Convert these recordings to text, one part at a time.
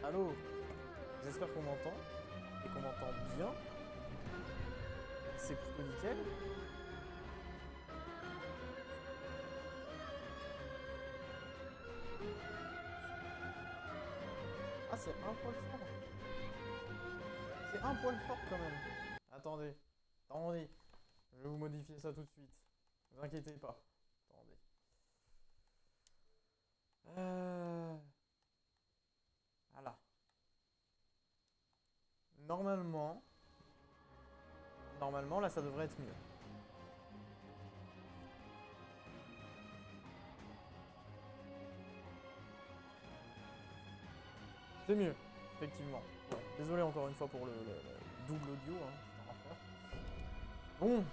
Allô? J'espère qu'on m'entend. Et qu'on m'entend bien. C'est plutôt nickel. Ah, c'est un poil fort. C'est un poil fort quand même. Attendez. Attendez. Je vais vous modifier ça tout de suite. Ne vous inquiétez pas. Attendez. Voilà. Normalement. Normalement, là, ça devrait être mieux. C'est mieux, effectivement. Bon, désolé encore une fois pour le double audio, hein, c'est un enfer. Bon,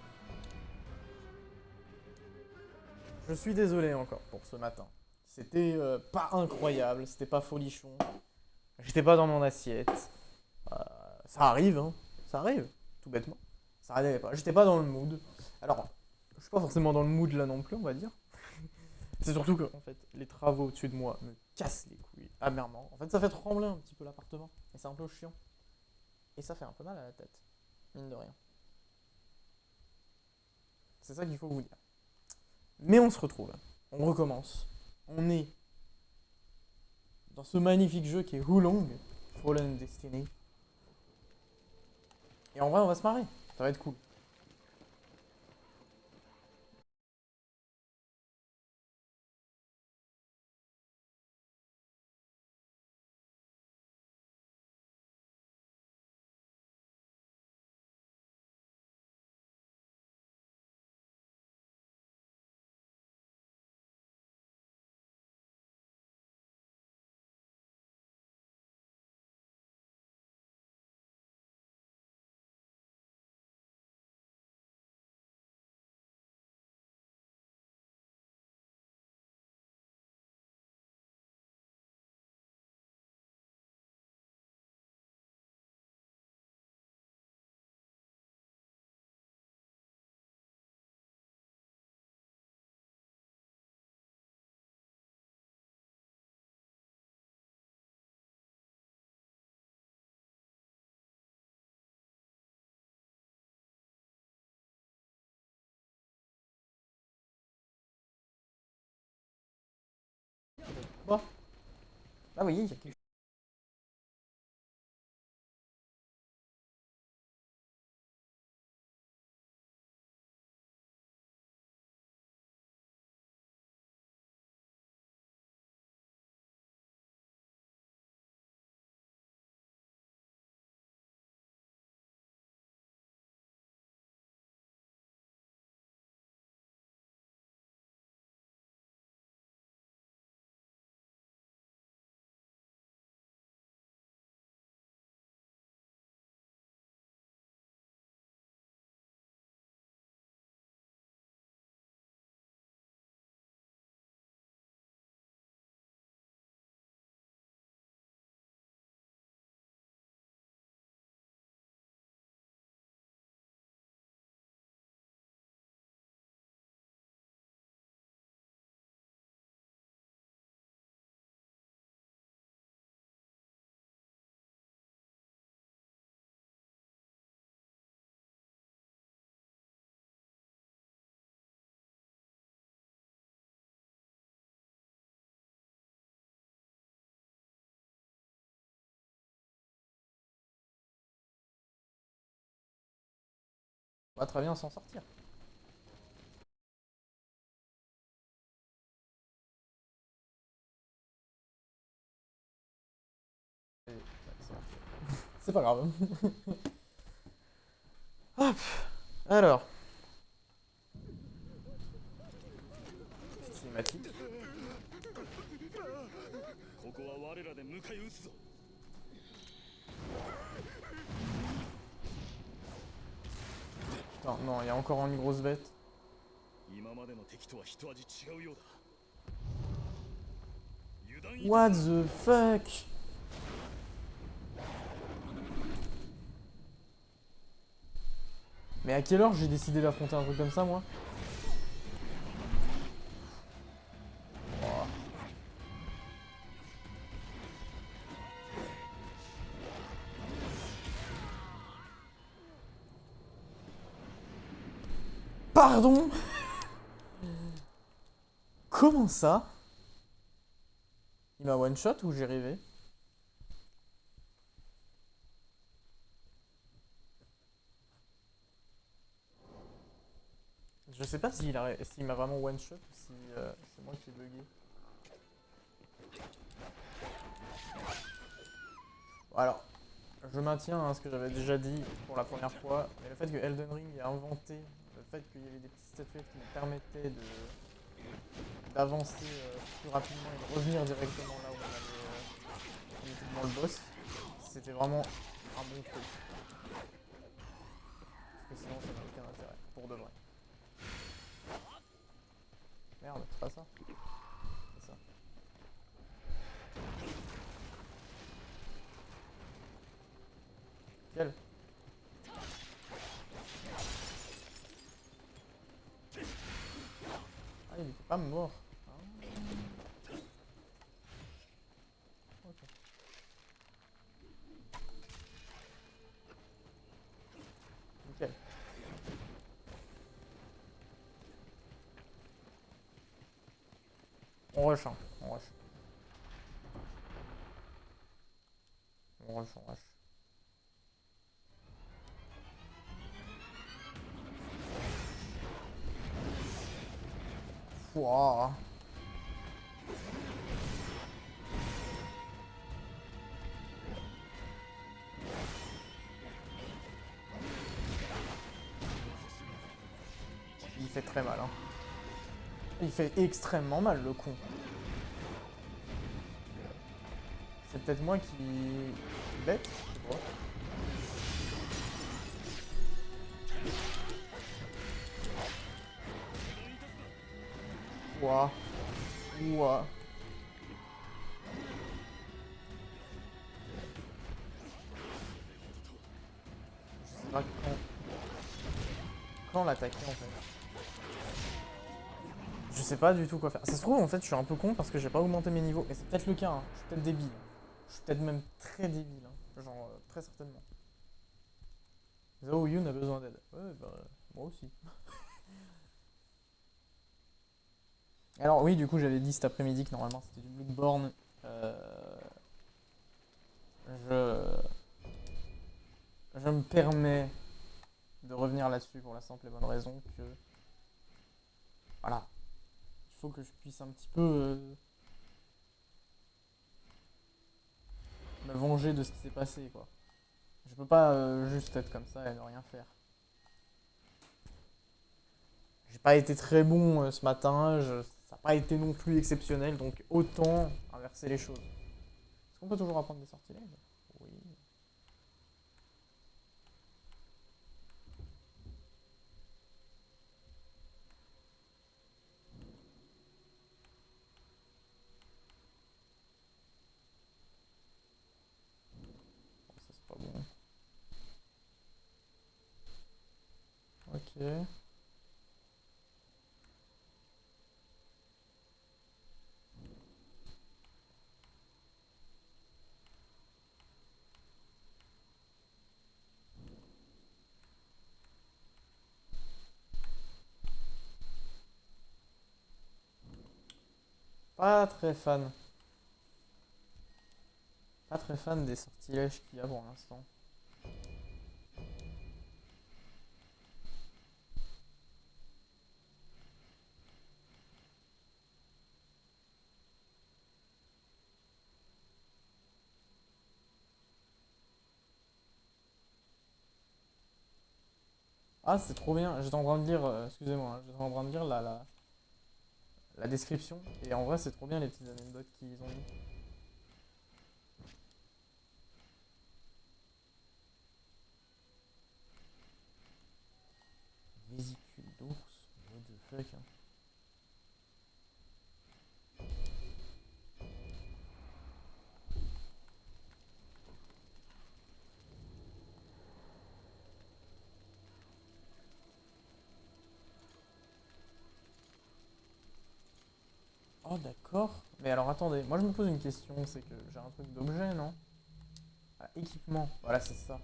je suis désolé encore pour ce matin. C'était pas incroyable, c'était pas folichon. J'étais pas dans mon assiette. Euh, Ça arrive, hein. Ça arrive, tout bêtement. Ça arrivait pas. J'étais pas dans le mood. Alors, je suis pas forcément dans le mood là non plus, on va dire. C'est surtout que, en fait, les travaux au-dessus de moi me cassent les couilles amèrement. En fait, ça fait trembler un petit peu l'appartement. Et c'est un peu chiant. Et ça fait un peu mal à la tête, mine de rien. C'est ça qu'il faut vous dire. Mais on se retrouve. On recommence. On est dans ce magnifique jeu qui est Hulong, Fallen Destiny. Et en vrai, on va se marrer. Ça va être cool. Bon, là, vous voyez, il y a quelque chose. On va très bien s'en sortir. C'est pas grave. Hop. Alors, petite cinématique. Putain, non, il y a encore une grosse bête. What the fuck? Mais à quelle heure j'ai décidé d'affronter un truc comme ça, moi? Pardon? Comment ça? Il m'a one shot ou j'ai rêvé? Je sais pas s'il m'a vraiment one shot ou si c'est moi qui ai bugué. Bon, alors, je maintiens ce que j'avais déjà dit pour la première fois, mais le fait que Elden Ring ait inventé le fait qu'il y avait des petites statuettes qui me permettaient d'avancer plus rapidement et de revenir directement là où on était devant le boss, c'était vraiment un bon truc. Parce que sinon ça n'a aucun intérêt, pour de vrai. Merde, c'est pas ça. C'est ça. Quel? Ah, il était pas mort. Ah. Ok. Nickel. On rush, hein. On rush. On rush, on rush. Ouah. Il fait très mal, hein. Il fait extrêmement mal, le con. C'est peut-être moi qui suis bête, je sais pas. Ouah. Ouah. Je sais pas quand l'attaquer en fait. Je sais pas du tout quoi faire. Ça se trouve en fait je suis un peu con parce que j'ai pas augmenté mes niveaux. Et c'est peut-être le cas, hein. Je suis peut-être débile. Je suis peut-être même très débile, hein. Genre très certainement. Zhao Yun a besoin d'aide. Ouais bah moi aussi. Alors oui du coup j'avais dit cet après-midi que normalement c'était du Bloodborne. Je... je me permets de revenir là-dessus pour la simple et bonne raison que... Voilà. Il faut que je puisse un petit peu me venger de ce qui s'est passé, quoi. Je peux pas juste être comme ça et ne rien faire. J'ai pas été très bon ce matin, ça n'a pas été non plus exceptionnel, donc autant inverser les choses. Est-ce qu'on peut toujours apprendre des sortilèges? Oui. Bon, ça c'est pas bon. Ok. Pas très fan. Pas très fan des sortilèges qu'il y a pour l'instant. Ah, c'est trop bien. J'étais en train de lire, excusez-moi, hein, j'étais en train de lire la description. Et en vrai, c'est trop bien les petites anecdotes qu'ils ont mis. Vésicule d'ours? What the fuck, hein. Oh, d'accord. Mais alors, attendez. Moi, je me pose une question. C'est que j'ai un truc d'objet, non? Ah, équipement. Voilà, c'est ça.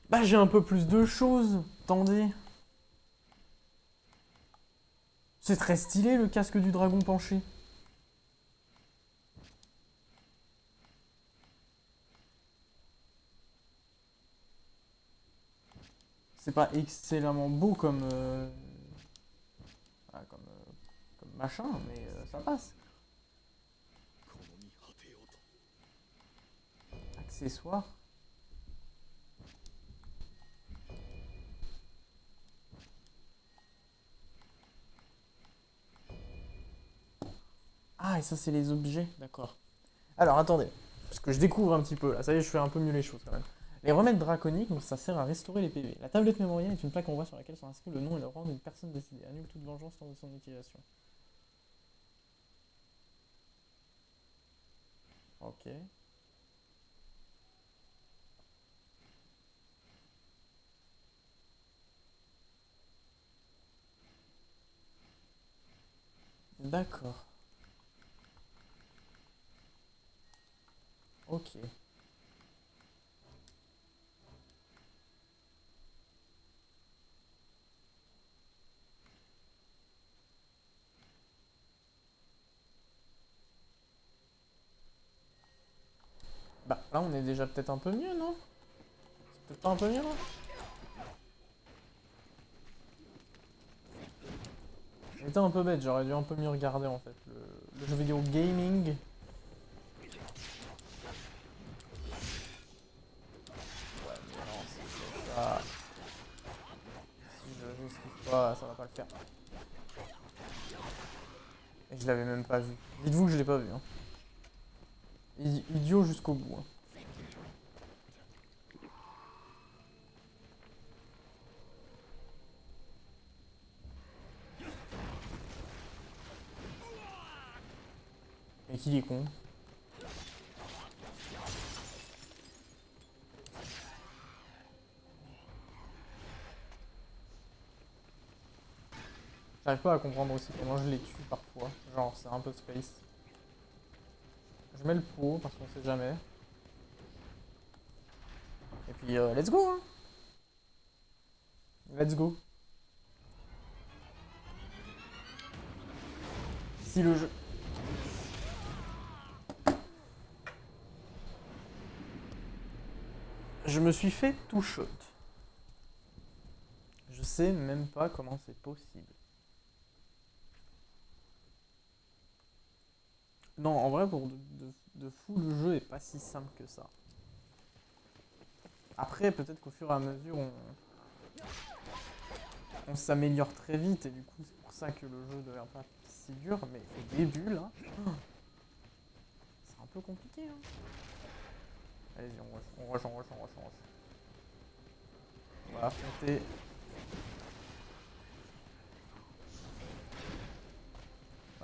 Bah j'ai un peu plus de choses. Attendez. C'est très stylé le casque du dragon penché. C'est pas excellemment beau comme, voilà, comme machin, mais ça passe. Accessoires. Ah, et ça, c'est les objets, d'accord. Alors, attendez, parce que je découvre un petit peu, là, ça y est, je fais un peu mieux les choses quand même. Les remèdes draconiques, donc ça sert à restaurer les PV. La tablette mémorielle est une plaque en bois sur laquelle sont inscrits le nom et le rang d'une personne décédée. Annule toute vengeance lors de son utilisation. Ok. D'accord. Ok. Bah, là, on est déjà peut-être un peu mieux, non? C'est peut-être pas un peu mieux, là? J'étais un peu bête, j'aurais dû un peu mieux regarder, en fait. Le jeu vidéo gaming. Ouais, mais non, si je fais ça... Si je n'esquive pas, ça va pas le faire. Et je l'avais même pas vu. Dites-vous que je l'ai pas vu, hein. Idiot jusqu'au bout, hein. Mais qu'il est con. J'arrive pas à comprendre aussi comment je les tue parfois. Genre, c'est un peu space. Je mets le pot parce qu'on sait jamais. Et puis, let's go, hein. Let's go. Si le jeu... Je me suis fait tout shot. Je sais même pas comment c'est possible. Non, en vrai, pour de fou, le jeu est pas si simple que ça. Après, peut-être qu'au fur et à mesure, on s'améliore très vite, et du coup, c'est pour ça que le jeu devient pas si dur, mais au début, là, c'est un peu compliqué, hein. Allez-y, on rush. On va affronter...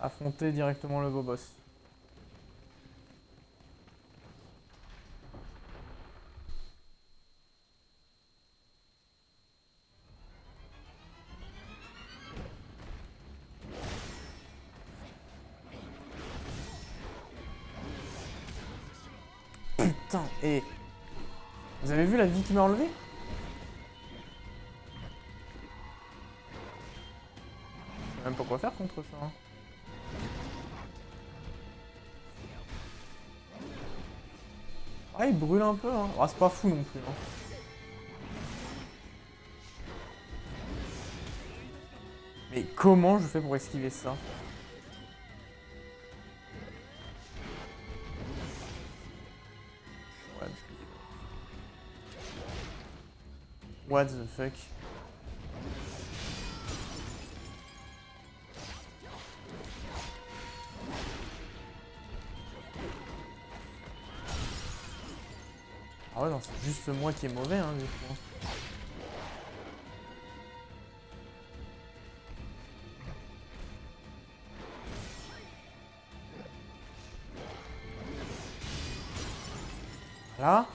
Affronter directement le beau boss. Putain, et... Vous avez vu la vie qu'il m'a enlevée? Je sais même pas quoi faire contre ça, hein. Ah, il brûle un peu, hein. Ah, c'est pas fou non plus, hein. Mais comment je fais pour esquiver ça? Ouais, what the fuck? Ah ouais, non, c'est juste moi qui est mauvais, hein, du coup. Là.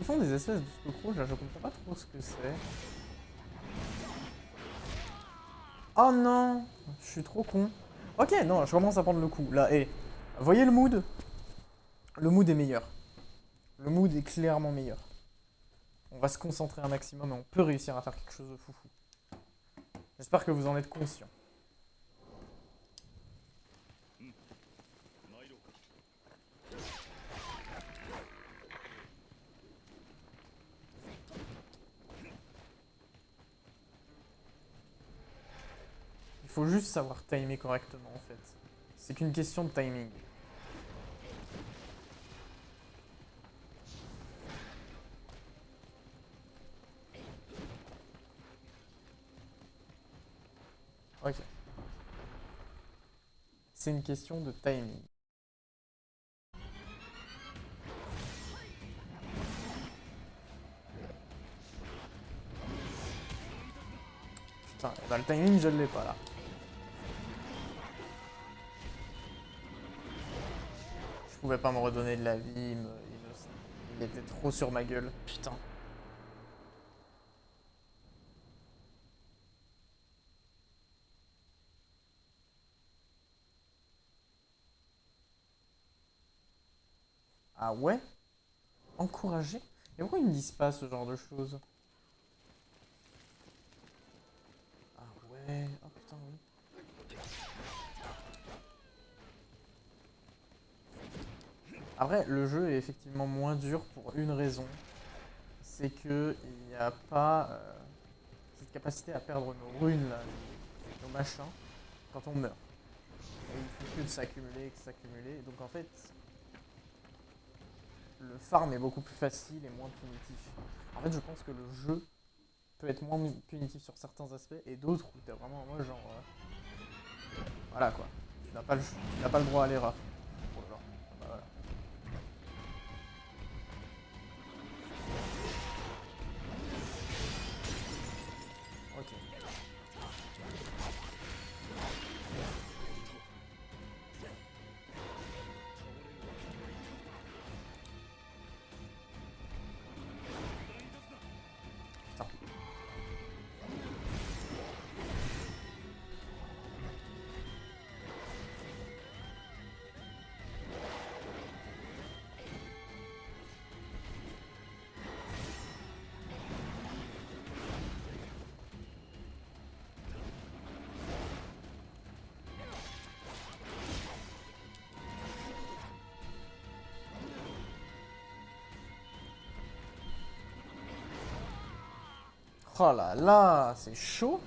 Ils font des espèces de scrolls, là, je comprends pas trop ce que c'est. Oh non, je suis trop con. Ok, non, je commence à prendre le coup. Là, et voyez le mood? Le mood est meilleur. Le mood est clairement meilleur. On va se concentrer un maximum et on peut réussir à faire quelque chose de foufou. J'espère que vous en êtes conscients. Il faut juste savoir timer correctement en fait. C'est qu'une question de timing. Ok. C'est une question de timing. Putain, bah, le timing je ne l'ai pas là. Je pouvais pas me redonner de la vie, il était trop sur ma gueule. Putain. Ah ouais? Encourager? Et pourquoi ils me disent pas ce genre de choses? Ah ouais, oh putain oui. Après, le jeu est effectivement moins dur pour une raison. C'est que il n'y a pas cette capacité à perdre nos runes, là, nos machins, quand on meurt. Et il faut que de s'accumuler, que s'accumuler. Et donc en fait, le farm est beaucoup plus facile et moins punitif. En fait, je pense que le jeu peut être moins punitif sur certains aspects et d'autres où t'es vraiment en mode genre... voilà quoi. Tu n'as pas le droit à l'erreur. Oh là là. Bah, voilà. Ok. Putain. Oh là là, c'est chaud.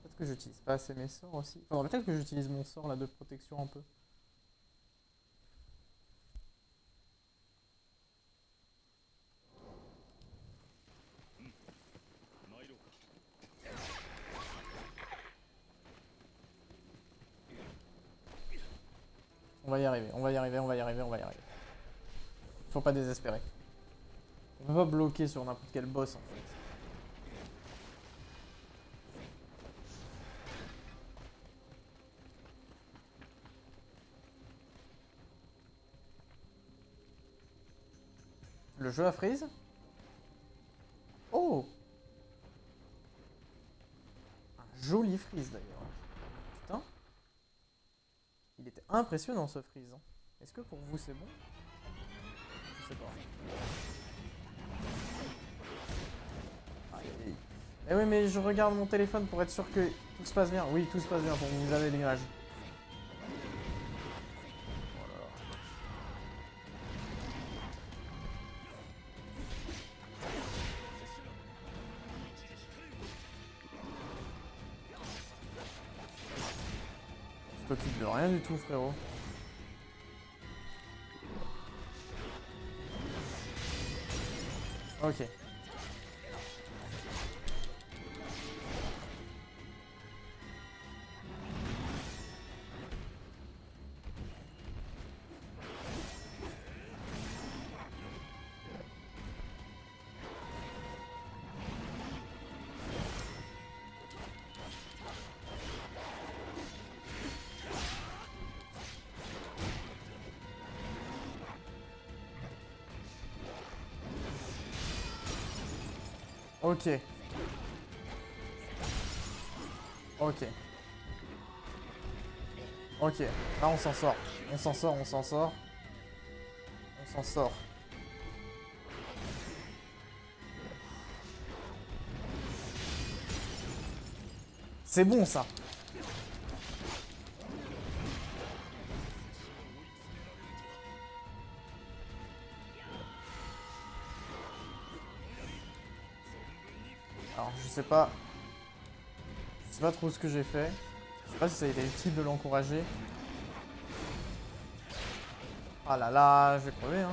Peut-être que j'utilise pas assez mes sorts aussi. Enfin, peut-être que j'utilise mon sort là de protection un peu. On va y arriver, on va y arriver, on va y arriver, on va y arriver. Faut pas désespérer. On peut pas bloquer sur n'importe quel boss en fait. Le jeu a freeze? Oh! Un joli freeze d'ailleurs. Putain. Il était impressionnant ce freeze. Hein. Est-ce que pour vous c'est bon? Je sais pas. Aïe. Eh oui mais je regarde mon téléphone pour être sûr que tout se passe bien. Oui, tout se passe bien pour que vous avez l'image. Tu t'occupes de rien du tout frérot. Ok. Ok. Ok. Ok. Là, on s'en sort. On s'en sort, on s'en sort. On s'en sort. C'est bon, ça. Alors, je sais pas. Je sais pas trop ce que j'ai fait. Je sais pas si ça a été utile de l'encourager. Ah là là, je vais crever, hein.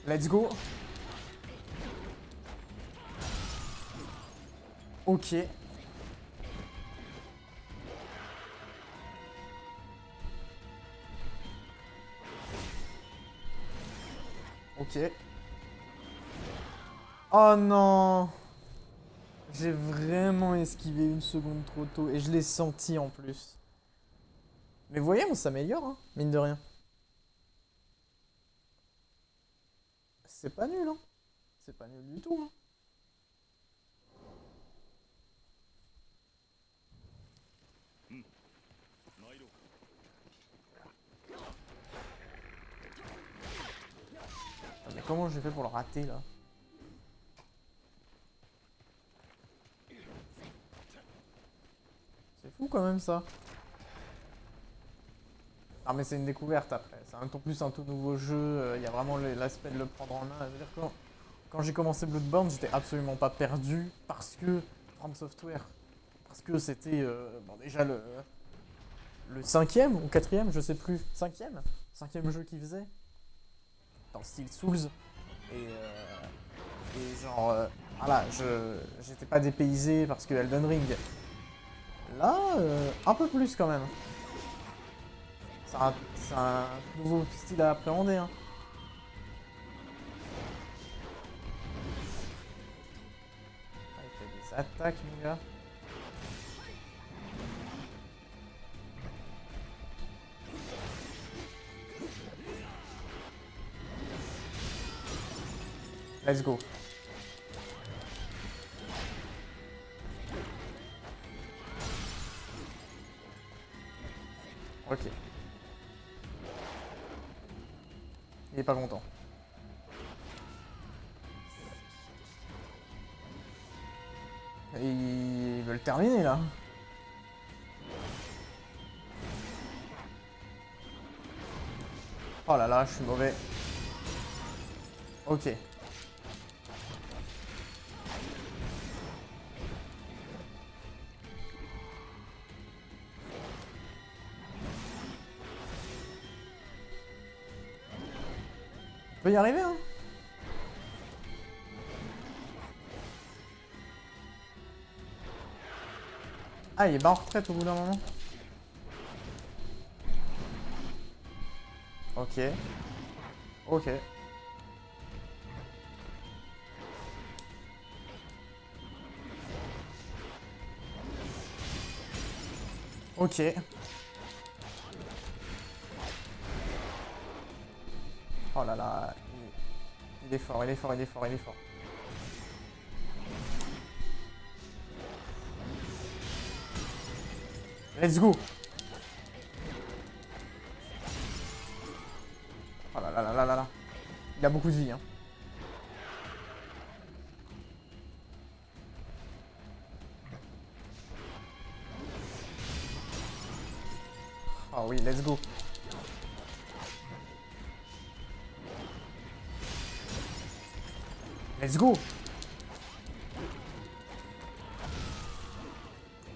Let's go. Ok. Ok. Oh non. J'ai vraiment esquivé une seconde trop tôt et je l'ai senti en plus. Mais vous voyez, on s'améliore, hein, mine de rien. C'est pas nul, hein. C'est pas nul du tout, hein. Putain, mais comment j'ai fait pour le rater, là? C'est fou quand même ça. Ah mais c'est une découverte après. C'est un tout plus un tout nouveau jeu. Il y a vraiment l'aspect de le prendre en main. Je veux dire, quand j'ai commencé Bloodborne, j'étais absolument pas perdu parce que From Software, parce que c'était bon, déjà le cinquième ou quatrième, je sais plus, cinquième jeu qu'ils faisaient dans le style Souls et genre voilà, j'étais pas dépaysé parce que Elden Ring. Là, un peu plus quand même. C'est un nouveau style à appréhender. Hein. Ah, il fait des attaques, mon gars. Let's go. Ok. Il est pas content. Et il veut le terminer là. Oh là là, je suis mauvais. Ok. On peut y arriver, hein. Ah, il est bas en retraite au bout d'un moment. Ok. Ok. Ok. Oh là là. Il est fort, il est fort, il est fort, il est fort. Let's go. Oh là là là là là là. Il a beaucoup de vie, hein. Oh oui, let's go. Let's go.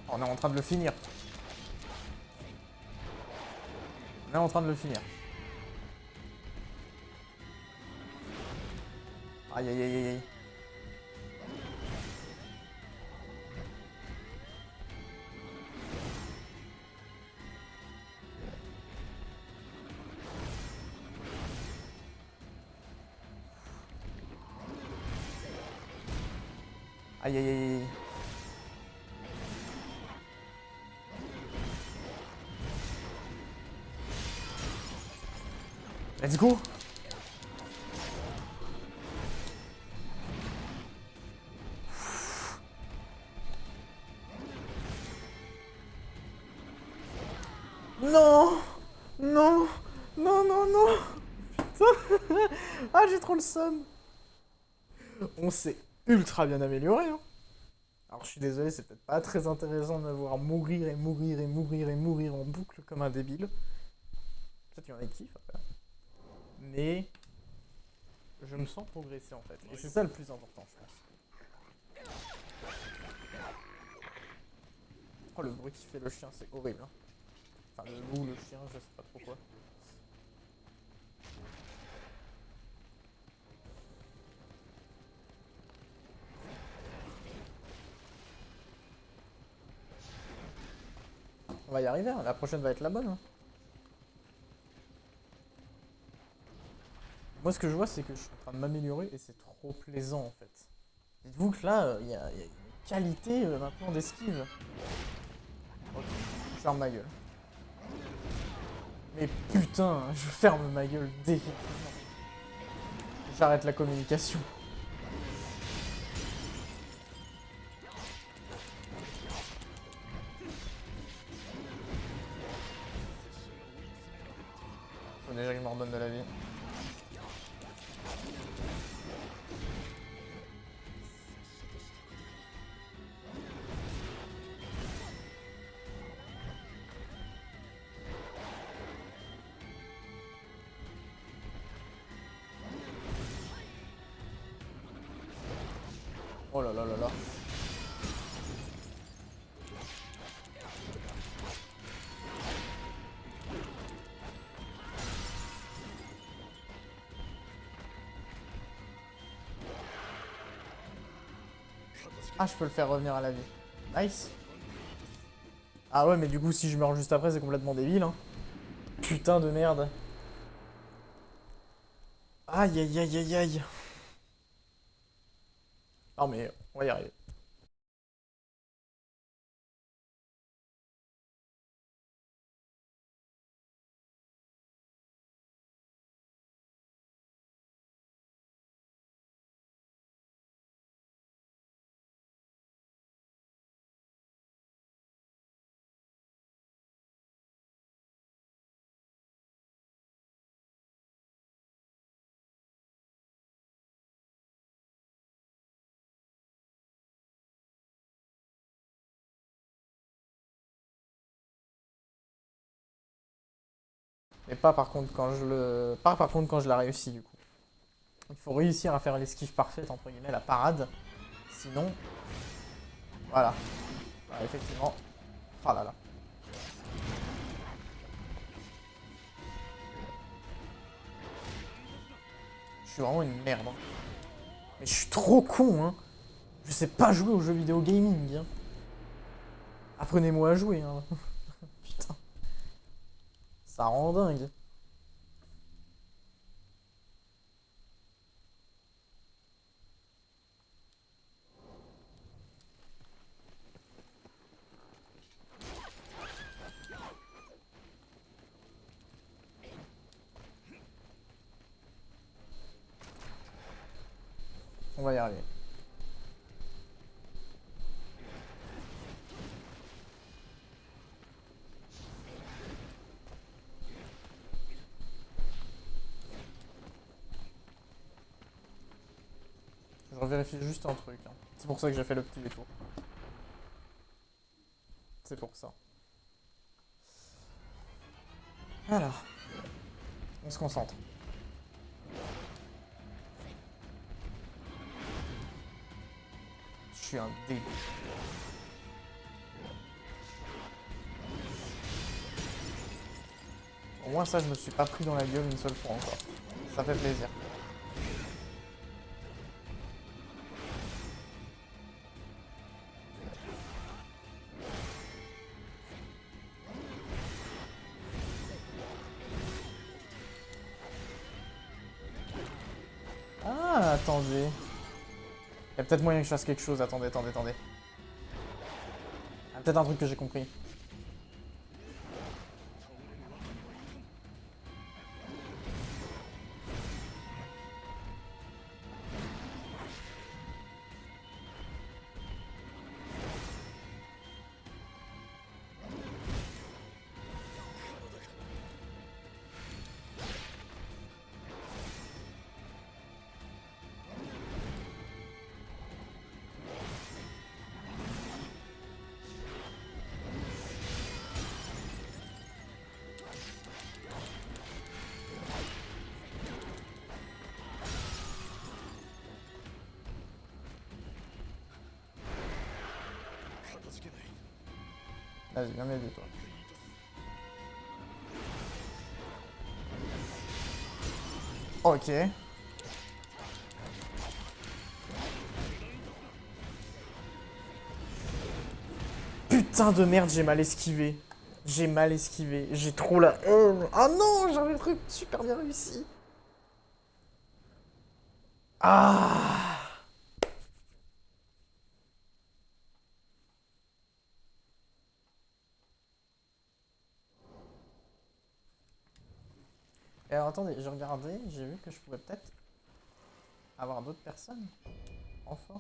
On est en train de le finir. On est en train de le finir. Aïe aïe aïe aïe. Aïe aïe aïe aïe. Let's go. Non. Non. Non, non, non. Putain. Ah, j'ai trop le seum. On s'est ultra bien amélioré, hein. Alors je suis désolé, c'est peut-être pas très intéressant de me voir mourir et mourir et mourir et mourir en boucle comme un débile. Peut-être qu'il y en a qui kiffent, après. Mais je me sens progresser en fait. Et c'est ça le plus important, je pense. Oh, le bruit qui fait le chien, c'est horrible, hein. Enfin, le loup, le chien, je sais pas trop quoi. On va y arriver, hein. La prochaine va être la bonne, hein. Moi, ce que je vois, c'est que je suis en train de m'améliorer et c'est trop plaisant en fait. Dites-vous que là, il y a une qualité maintenant d'esquive. Ok, je ferme ma gueule. Mais putain, je ferme ma gueule définitivement. J'arrête la communication. Faut déjà que je me redonne de la vie. Oh là là là là. Ah, je peux le faire revenir à la vie. Nice. Ah ouais, mais du coup, si je meurs juste après, c'est complètement débile, hein. Putain de merde. Aïe aïe aïe aïe aïe. Non mais, on va y arriver. Mais pas par contre quand je le. Pas par contre quand je la réussis du coup. Il faut réussir à faire l'esquive parfaite, entre guillemets, la parade. Sinon. Voilà. Voilà, effectivement. Ah là là. Je suis vraiment une merde, hein. Mais je suis trop con, hein. Je sais pas jouer aux jeux vidéo gaming, hein. Apprenez-moi à jouer, hein. Putain. Ça rend dingue. On va y arriver. Je vérifie juste un truc, hein. C'est pour ça que j'ai fait le petit détour. C'est pour ça. Alors. On se concentre. Je suis un débile. Au moins ça, je me suis pas pris dans la gueule une seule fois encore. Ça fait plaisir. Ah, attendez. Il y a peut-être moyen que je fasse quelque chose. Attendez, attendez, attendez. Il y a peut-être un truc que j'ai compris. Vas-y, viens m'aider, toi. Ok. Putain de merde, j'ai mal esquivé. J'ai mal esquivé. J'ai trop la haine. Ah non, j'avais le truc super bien réussi. Ah. Et alors attendez, j'ai regardé, j'ai vu que je pouvais peut-être avoir d'autres personnes. Enfin.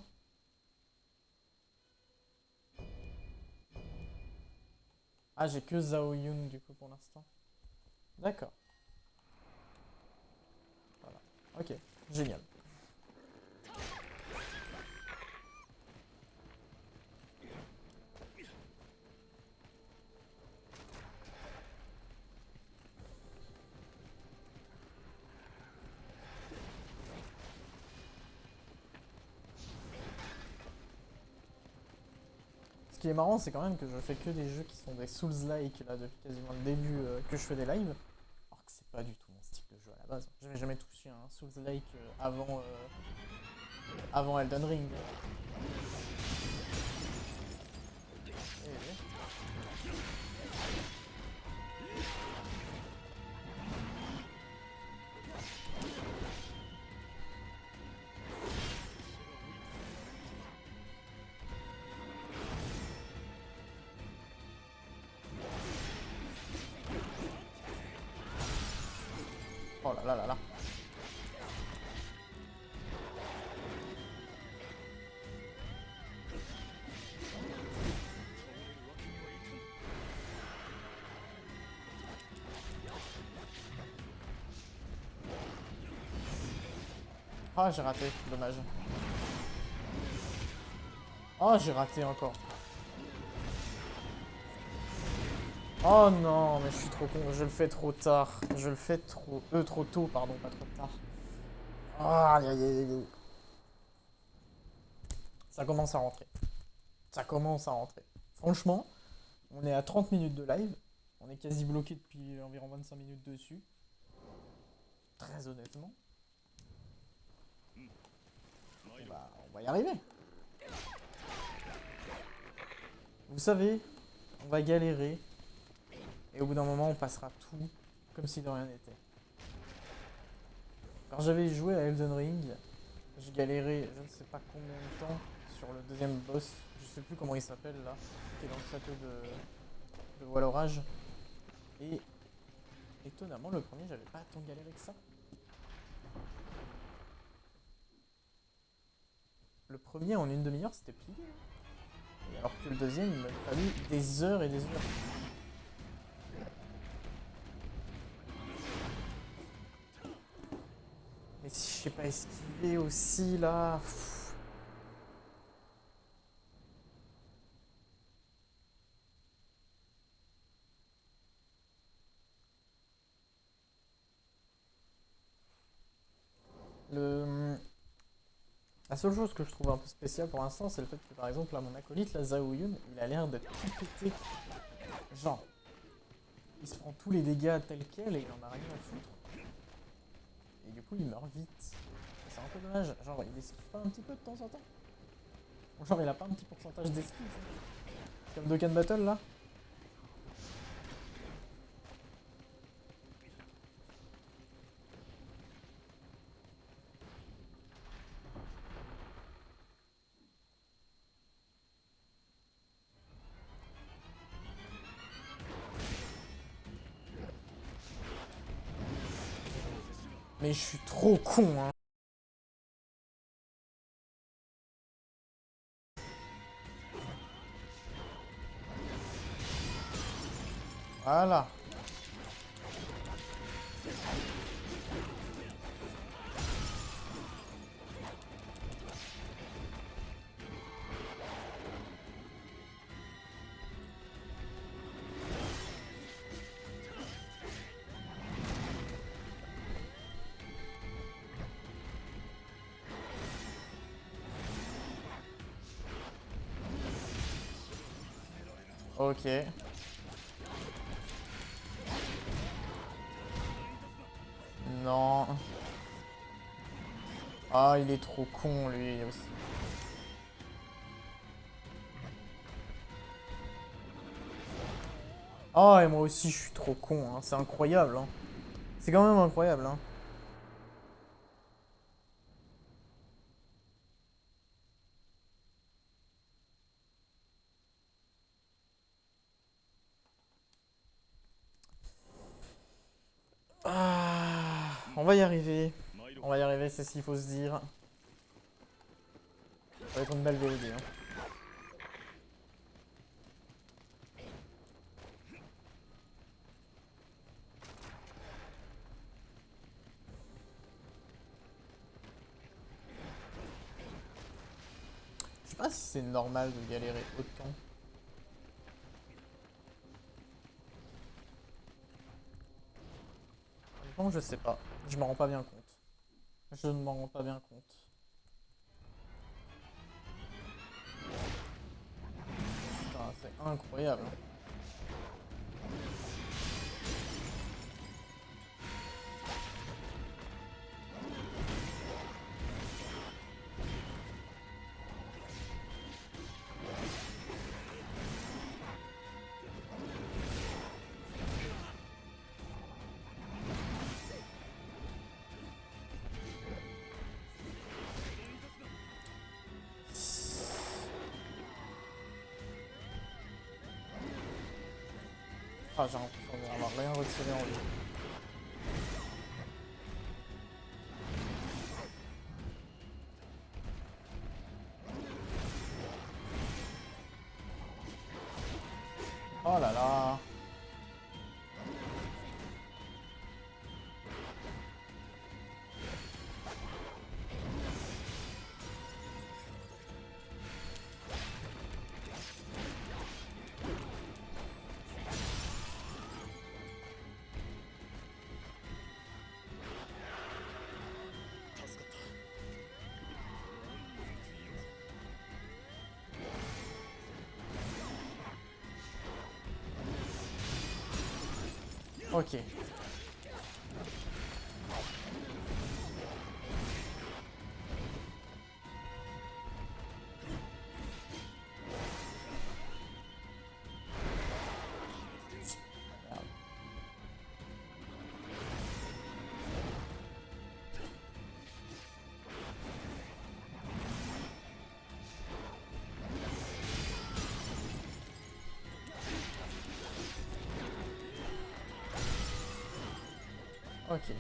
Ah, j'ai que Zhao Yun du coup pour l'instant. D'accord. Voilà. Ok. Génial. Ce qui est marrant, c'est quand même que je fais que des jeux qui sont des Souls-like là depuis quasiment le début que je fais des lives. Alors que c'est pas du tout mon style de jeu à la base. J'avais jamais touché un Souls-like avant Elden Ring. Eh, oh là là là là. Ah, j'ai raté, dommage. Oh, j'ai raté encore. Oh non, mais je suis trop con, je le fais trop tard. Je le fais trop tôt, pardon, pas trop tard. Ah, aïe, aïe, aïe, aïe. Ça commence à rentrer. Ça commence à rentrer. Franchement, on est à 30 minutes de live. On est quasi bloqué depuis environ 25 minutes dessus. Très honnêtement. On va y arriver. Vous savez, on va galérer. Et au bout d'un moment, on passera tout comme si de rien n'était. Quand j'avais joué à Elden Ring, j'ai galéré je ne sais pas combien de temps sur le deuxième boss. Je sais plus comment il s'appelle là. Qui est dans le château de Voile-Orage. Et étonnamment, le premier, j'avais pas tant galéré que ça. Le premier, en une demi-heure, c'était plié. Et alors que le deuxième, il m'a fallu des heures et des heures. Mais si je sais pas esquiver aussi là. Pff. Le... La seule chose que je trouve un peu spéciale pour l'instant, c'est le fait que par exemple, là, mon acolyte, la Zhao Yun, il a l'air d'être tout pété. Genre, il se prend tous les dégâts tels quels et il en a rien à foutre. Et du coup, il meurt vite. C'est un peu dommage. Genre, il esquive pas un petit peu de temps en temps. Genre, il a pas un petit pourcentage d'esquive. Comme Dokkan Battle là. Mais je suis trop con, hein. Voilà. Ok. non. Ah, il est trop con, lui, aussi. Ah, et moi aussi, je suis trop con, hein. C'est incroyable, hein. C'est quand même incroyable, hein. Ah, on va y arriver. On va y arriver, c'est ce qu'il faut se dire. Ça va être une belle VOD, hein. Je sais pas si c'est normal de galérer autant. Honnêtement, je sais pas. Je m'en rends pas bien compte. Je ne m'en rends pas bien compte. Putain, c'est incroyable, hein. Ah, j'ai l'impression d'avoir rien retiré en lui. Oh là là. Ok. Merde. Ok.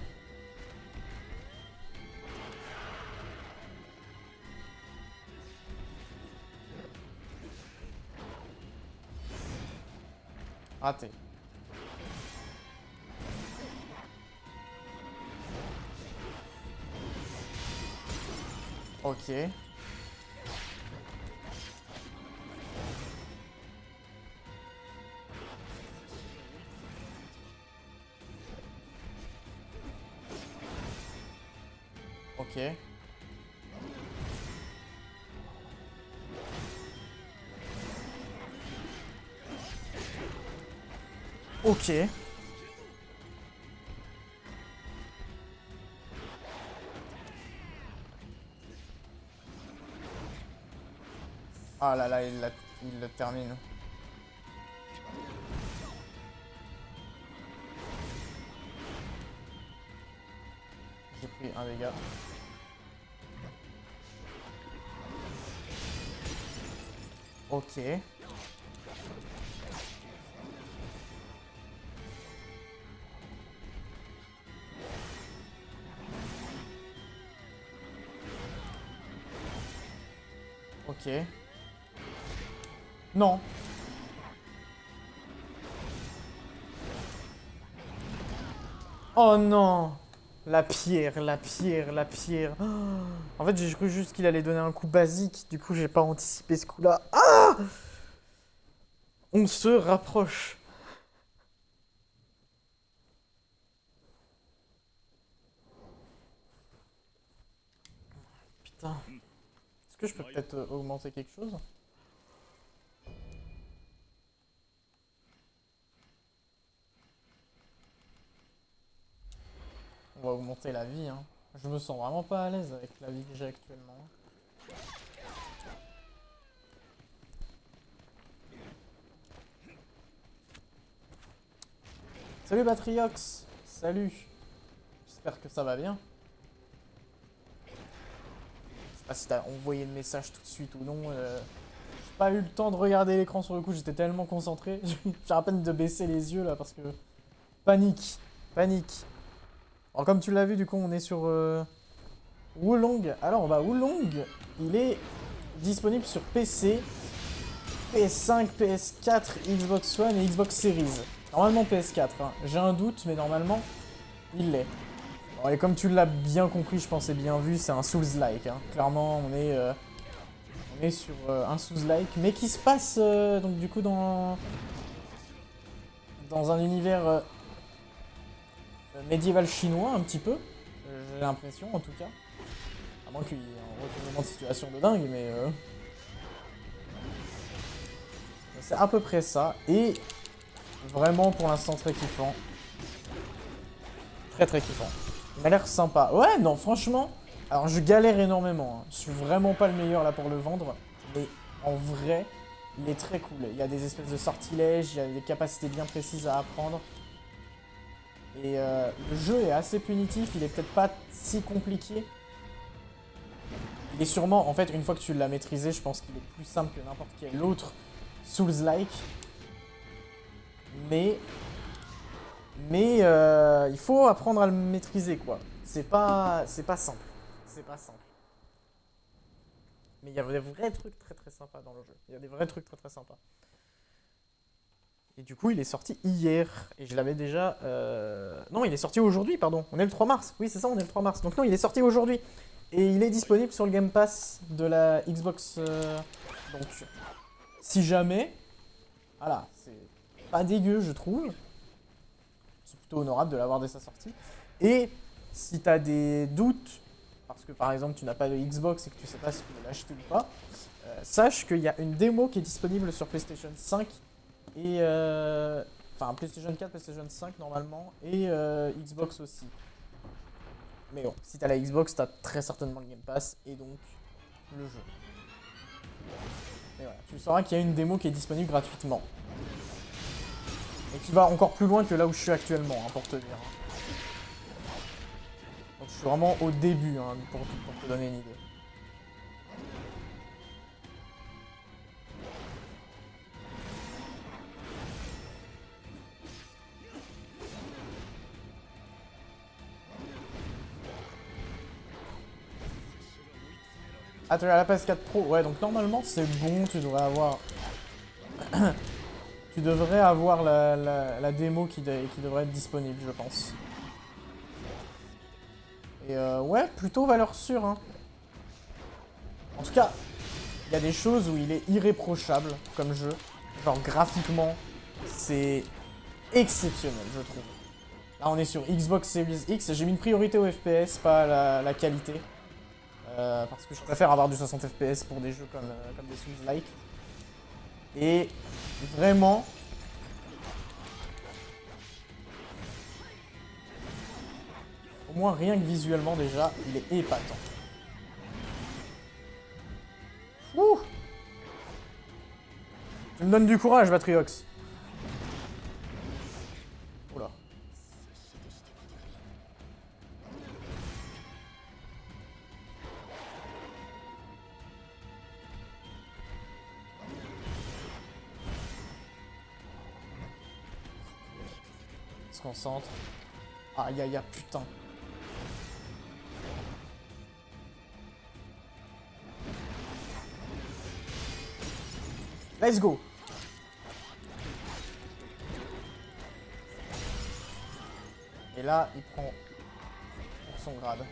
Raté. Ok. Ok. Ok. Ah là là, il le termine. J'ai pris un dégât. Ok. Ok. Non. Oh non. La pierre, la pierre, la pierre. Oh. En fait, j'ai cru juste qu'il allait donner un coup basique. Du coup, j'ai pas anticipé ce coup-là. Ah, on se rapproche. Putain. Est-ce que je peux peut-être augmenter quelque chose? On va augmenter la vie, hein. Je me sens vraiment pas à l'aise avec la vie que j'ai actuellement. Salut Batriox. Salut. J'espère que ça va bien. Je sais pas si t'as envoyé le message tout de suite ou non. J'ai pas eu le temps de regarder l'écran sur le coup, j'étais tellement concentré. J'ai à peine de baisser les yeux là parce que... Panique. Panique. Alors comme tu l'as vu, du coup on est sur Wulong. Alors bah Wulong, il est disponible sur PC, PS5, PS4, Xbox One et Xbox Series. Normalement PS4, hein. J'ai un doute, mais normalement, il l'est. Et comme tu l'as bien compris, je pense et bien vu, c'est un Souls-like. Hein. Clairement, on est sur un Souls-like, mais qui se passe donc du coup dans un univers médiéval chinois un petit peu. J'ai l'impression en tout cas. À moins qu'il y ait un retournement de situation de dingue, mais c'est à peu près ça. Et vraiment pour l'instant très kiffant. Très très kiffant. Il m'a l'air sympa. Ouais, non, franchement. Alors je galère énormément. Hein. Je suis vraiment pas le meilleur là pour le vendre. Mais en vrai, il est très cool. Il y a des espèces de sortilèges, il y a des capacités bien précises à apprendre. Et le jeu est assez punitif, il est peut-être pas si compliqué. Il est sûrement, en fait, une fois que tu l'as maîtrisé, je pense qu'il est plus simple que n'importe quel autre Souls-like. Mais il faut apprendre à le maîtriser, quoi. C'est pas simple. C'est pas simple. Mais il y a des vrais trucs très très sympas dans le jeu. Il y a des vrais trucs très très sympas. Et du coup, il est sorti hier. Et je l'avais déjà... Non, il est sorti aujourd'hui, pardon. On est le 3 mars. Oui, c'est ça, on est le 3 mars. Donc non, il est sorti aujourd'hui. Et il est disponible sur le Game Pass de la Xbox. Donc, si jamais... Voilà, c'est pas dégueu, je trouve. C'est plutôt honorable de l'avoir dès sa sortie. Et si t'as des doutes, parce que par exemple tu n'as pas de Xbox et que tu sais pas si tu veux l'acheter ou pas, sache qu'il y a une démo qui est disponible sur PlayStation 5 et enfin PlayStation 4, PlayStation 5 normalement et Xbox aussi. Mais bon, si t'as la Xbox, t'as très certainement le Game Pass et donc le jeu. Et voilà, tu sauras qu'il y a une démo qui est disponible gratuitement. Et qui va encore plus loin que là où je suis actuellement, hein, pour te dire. Donc je suis vraiment au début, hein, pour te donner une idée. Ah, tu as la PS4 Pro. Ouais, donc normalement c'est bon, tu devrais avoir... tu devrais avoir la démo qui devrait être disponible, je pense. Et ouais, plutôt valeur sûre. Hein. En tout cas, il y a des choses où il est irréprochable comme jeu. Genre graphiquement, c'est exceptionnel, je trouve. Là, on est sur Xbox Series X et j'ai mis une priorité au FPS, pas à la qualité. Parce que je préfère avoir du 60 FPS pour des jeux comme des Souls-like. Et vraiment... Au moins, rien que visuellement, déjà, il est épatant. Ouh! Tu me donnes du courage, Batriox. Oula. On se concentre. Aïe aïe aïe, putain. Let's go. Et là, il prend pour son grade.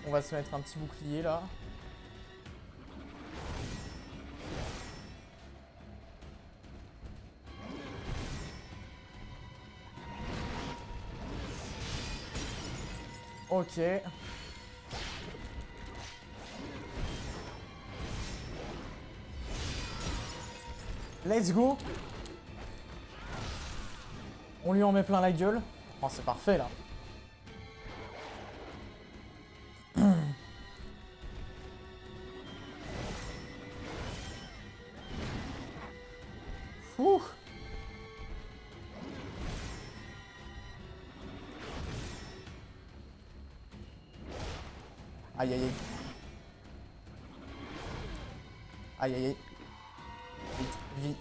On va se mettre un petit bouclier là. Ok. Let's go. On lui en met plein la gueule. Oh, c'est parfait, là. Ouh. Aïe, aïe, aïe. Aïe, aïe, aïe. Vite, vite.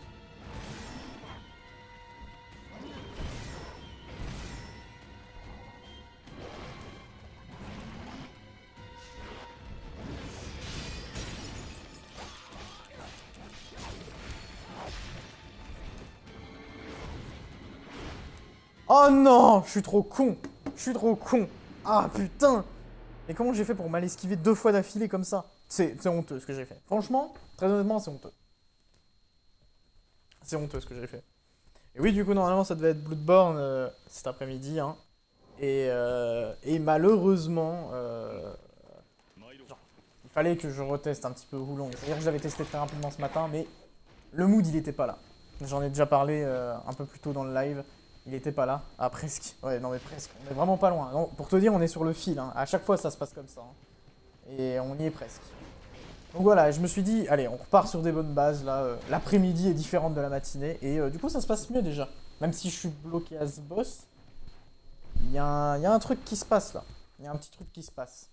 Oh non, je suis trop con. Je suis trop con. Ah putain. Et comment j'ai fait pour mal esquiver 2 fois d'affilée comme ça? C'est honteux ce que j'ai fait. Franchement, très honnêtement, c'est honteux. C'est honteux ce que j'ai fait. Et oui, du coup, normalement, ça devait être Bloodborne cet après-midi. Hein. Et malheureusement, genre, il fallait que je reteste un petit peu Wulong. C'est-à-dire que j'avais testé très rapidement ce matin, mais le mood, il était pas là. J'en ai déjà parlé un peu plus tôt dans le live. Il était pas là. Ah, presque. Ouais, non, mais presque. On est vraiment pas loin. Non, pour te dire, on est sur le fil. Hein. À chaque fois, ça se passe comme ça. Hein. Et on y est presque. Donc voilà, je me suis dit, allez, on repart sur des bonnes bases. Là, l'après-midi est différente de la matinée. Et du coup, ça se passe mieux déjà. Même si je suis bloqué à ce boss, il y a un truc qui se passe là. Il y a un petit truc qui se passe.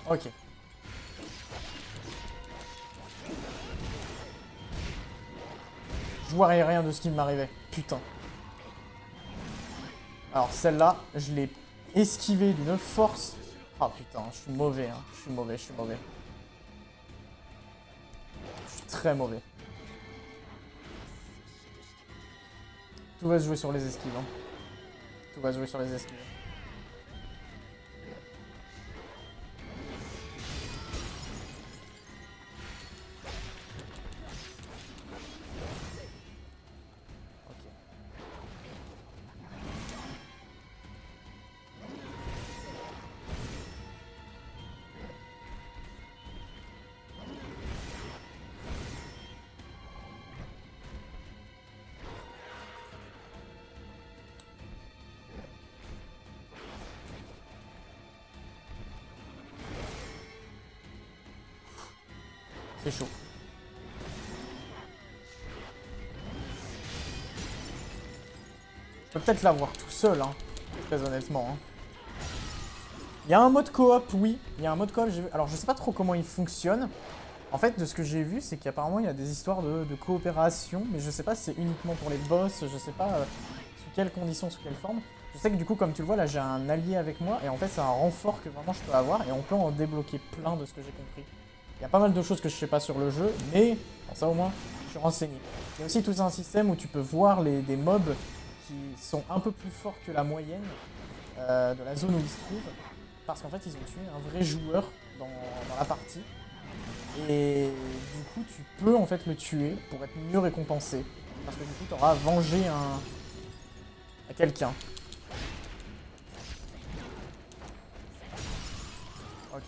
Ok. Je voyais rien de ce qui m'arrivait. Putain. Alors celle-là, je l'ai esquivée d'une force. Ah putain, je suis mauvais. Hein. Je suis mauvais, je suis mauvais. Je suis très mauvais. Tout va se jouer sur les esquives. Hein. Tout va se jouer sur les esquives. Ok. C'est chaud. Je peux peut-être l'avoir tout seul, hein. Très honnêtement. Hein. Il y a un mode coop, oui. Il y a un mode coop. Alors je sais pas trop comment il fonctionne. En fait, de ce que j'ai vu, c'est qu'apparemment il y a des histoires de coopération, mais je sais pas si c'est uniquement pour les boss, je sais pas sous quelles conditions, sous quelle forme. Je sais que du coup, comme tu le vois, là j'ai un allié avec moi, et en fait c'est un renfort que vraiment je peux avoir, et on peut en débloquer plein de ce que j'ai compris. Il y a pas mal de choses que je sais pas sur le jeu, mais bon, ça au moins, je suis renseigné. Il y a aussi tout un système où tu peux voir des mobs qui sont un peu plus forts que la moyenne de la zone où ils se trouvent, parce qu'en fait ils ont tué un vrai joueur dans la partie. Et du coup, tu peux en fait le tuer pour être mieux récompensé. Parce que du coup, tu auras vengé à quelqu'un. Ok.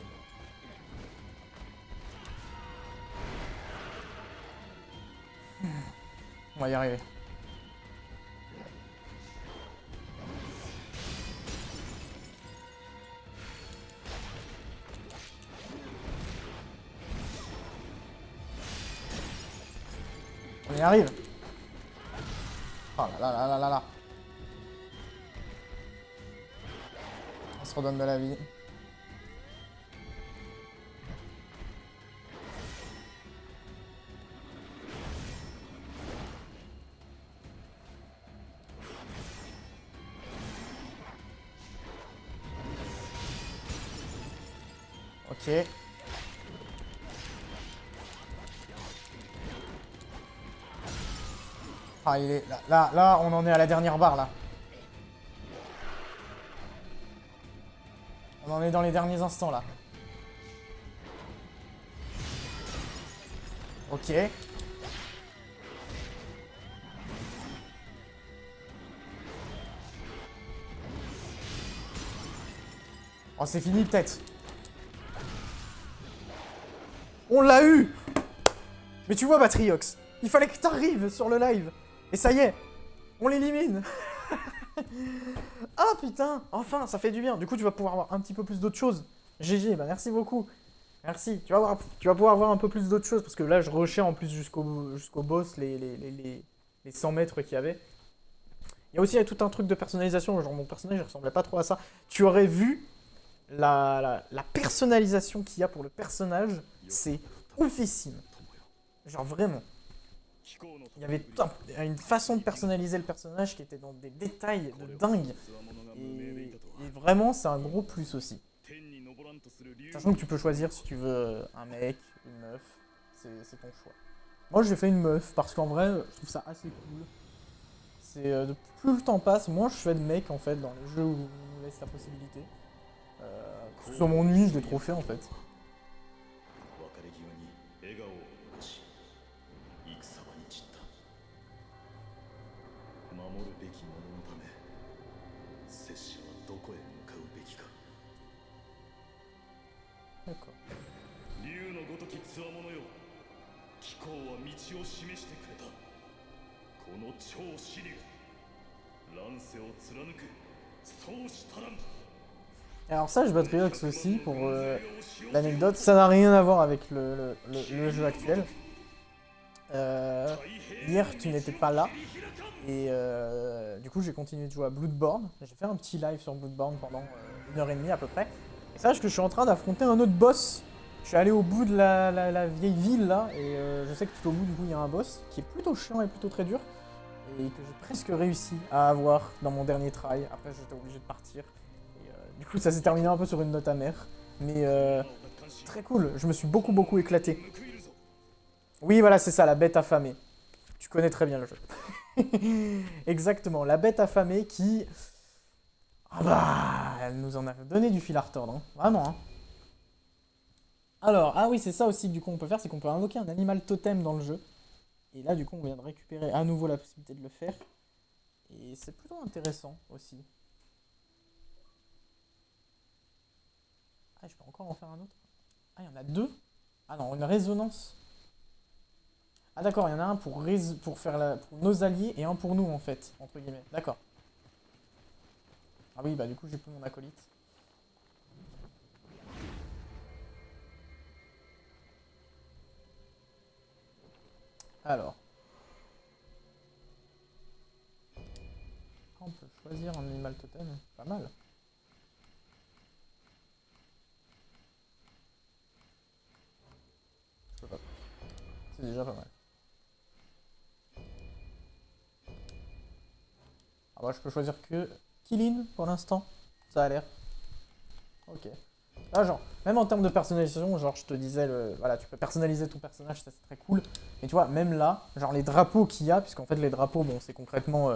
On va y arriver. On y arrive. Oh là là là là là là. On se redonne de la vie. Ok. Ah, il est là, on en est à la dernière barre là. On en est dans les derniers instants là. Ok. Oh, c'est fini peut-être. On l'a eu! Mais tu vois, Batriox, il fallait que t'arrives sur le live. Et ça y est, on l'élimine. Ah putain, enfin, ça fait du bien. Du coup, tu vas pouvoir avoir un petit peu plus d'autres choses. GG, bah merci beaucoup. Merci. Tu vas pouvoir voir un peu plus d'autres choses. Parce que là, je rushais en plus jusqu'au boss, les 100 mètres qu'il y avait. Il y a aussi tout un truc de personnalisation. Genre, mon personnage, il ressemblait pas trop à ça. Tu aurais vu la personnalisation qu'il y a pour le personnage. C'est oufissime. Genre, vraiment. Il y avait une façon de personnaliser le personnage qui était dans des détails de dingue. Et vraiment, c'est un gros plus aussi. Sachant que tu peux choisir si tu veux un mec, une meuf. C'est ton choix. Moi, j'ai fait une meuf parce qu'en vrai, je trouve ça assez cool. Plus le temps passe, moins je fais de mecs en fait dans les jeux où on me laisse la possibilité. Sur mon nuit, je l'ai trop fait en fait. D'accord. Alors ça, je battrai Ox aussi pour l'anecdote. Ça n'a rien à voir avec le jeu actuel. Hier, tu n'étais pas là. Et du coup, j'ai continué de jouer à Bloodborne. J'ai fait un petit live sur Bloodborne pendant 1h30 à peu près. Et sache que je suis en train d'affronter un autre boss. Je suis allé au bout de la vieille ville là. Et je sais que tout au bout, du coup, il y a un boss qui est plutôt chiant et plutôt très dur. Et que j'ai presque réussi à avoir dans mon dernier try. Après, j'étais obligé de partir. Et du coup, ça s'est terminé un peu sur une note amère. Mais très cool. Je me suis beaucoup éclaté. Oui, voilà, c'est ça, la bête affamée. Tu connais très bien le jeu. Exactement, la bête affamée qui... Ah bah, elle nous en a donné du fil à retordre, hein. Vraiment, hein. Alors, ah oui, c'est ça aussi du coup on peut faire, c'est qu'on peut invoquer un animal totem dans le jeu. Et là, du coup, on vient de récupérer à nouveau la possibilité de le faire. Et c'est plutôt intéressant aussi. Ah, je peux encore en faire un autre. Ah, il y en a deux. Ah non, une résonance. Ah d'accord, il y en a un pour faire pour nos alliés et un pour nous en fait, entre guillemets. D'accord. Ah oui, bah du coup j'ai plus mon acolyte. Alors. On peut choisir un animal totem, pas mal. Je peux pas. C'est déjà pas mal. Ah bah je peux choisir que Kilin pour l'instant. Ça a l'air. Ok. Ah genre, même en termes de personnalisation, genre je te disais, voilà, tu peux personnaliser ton personnage, ça c'est très cool. Mais tu vois, même là, genre les drapeaux qu'il y a, puisqu'en fait les drapeaux, bon c'est concrètement,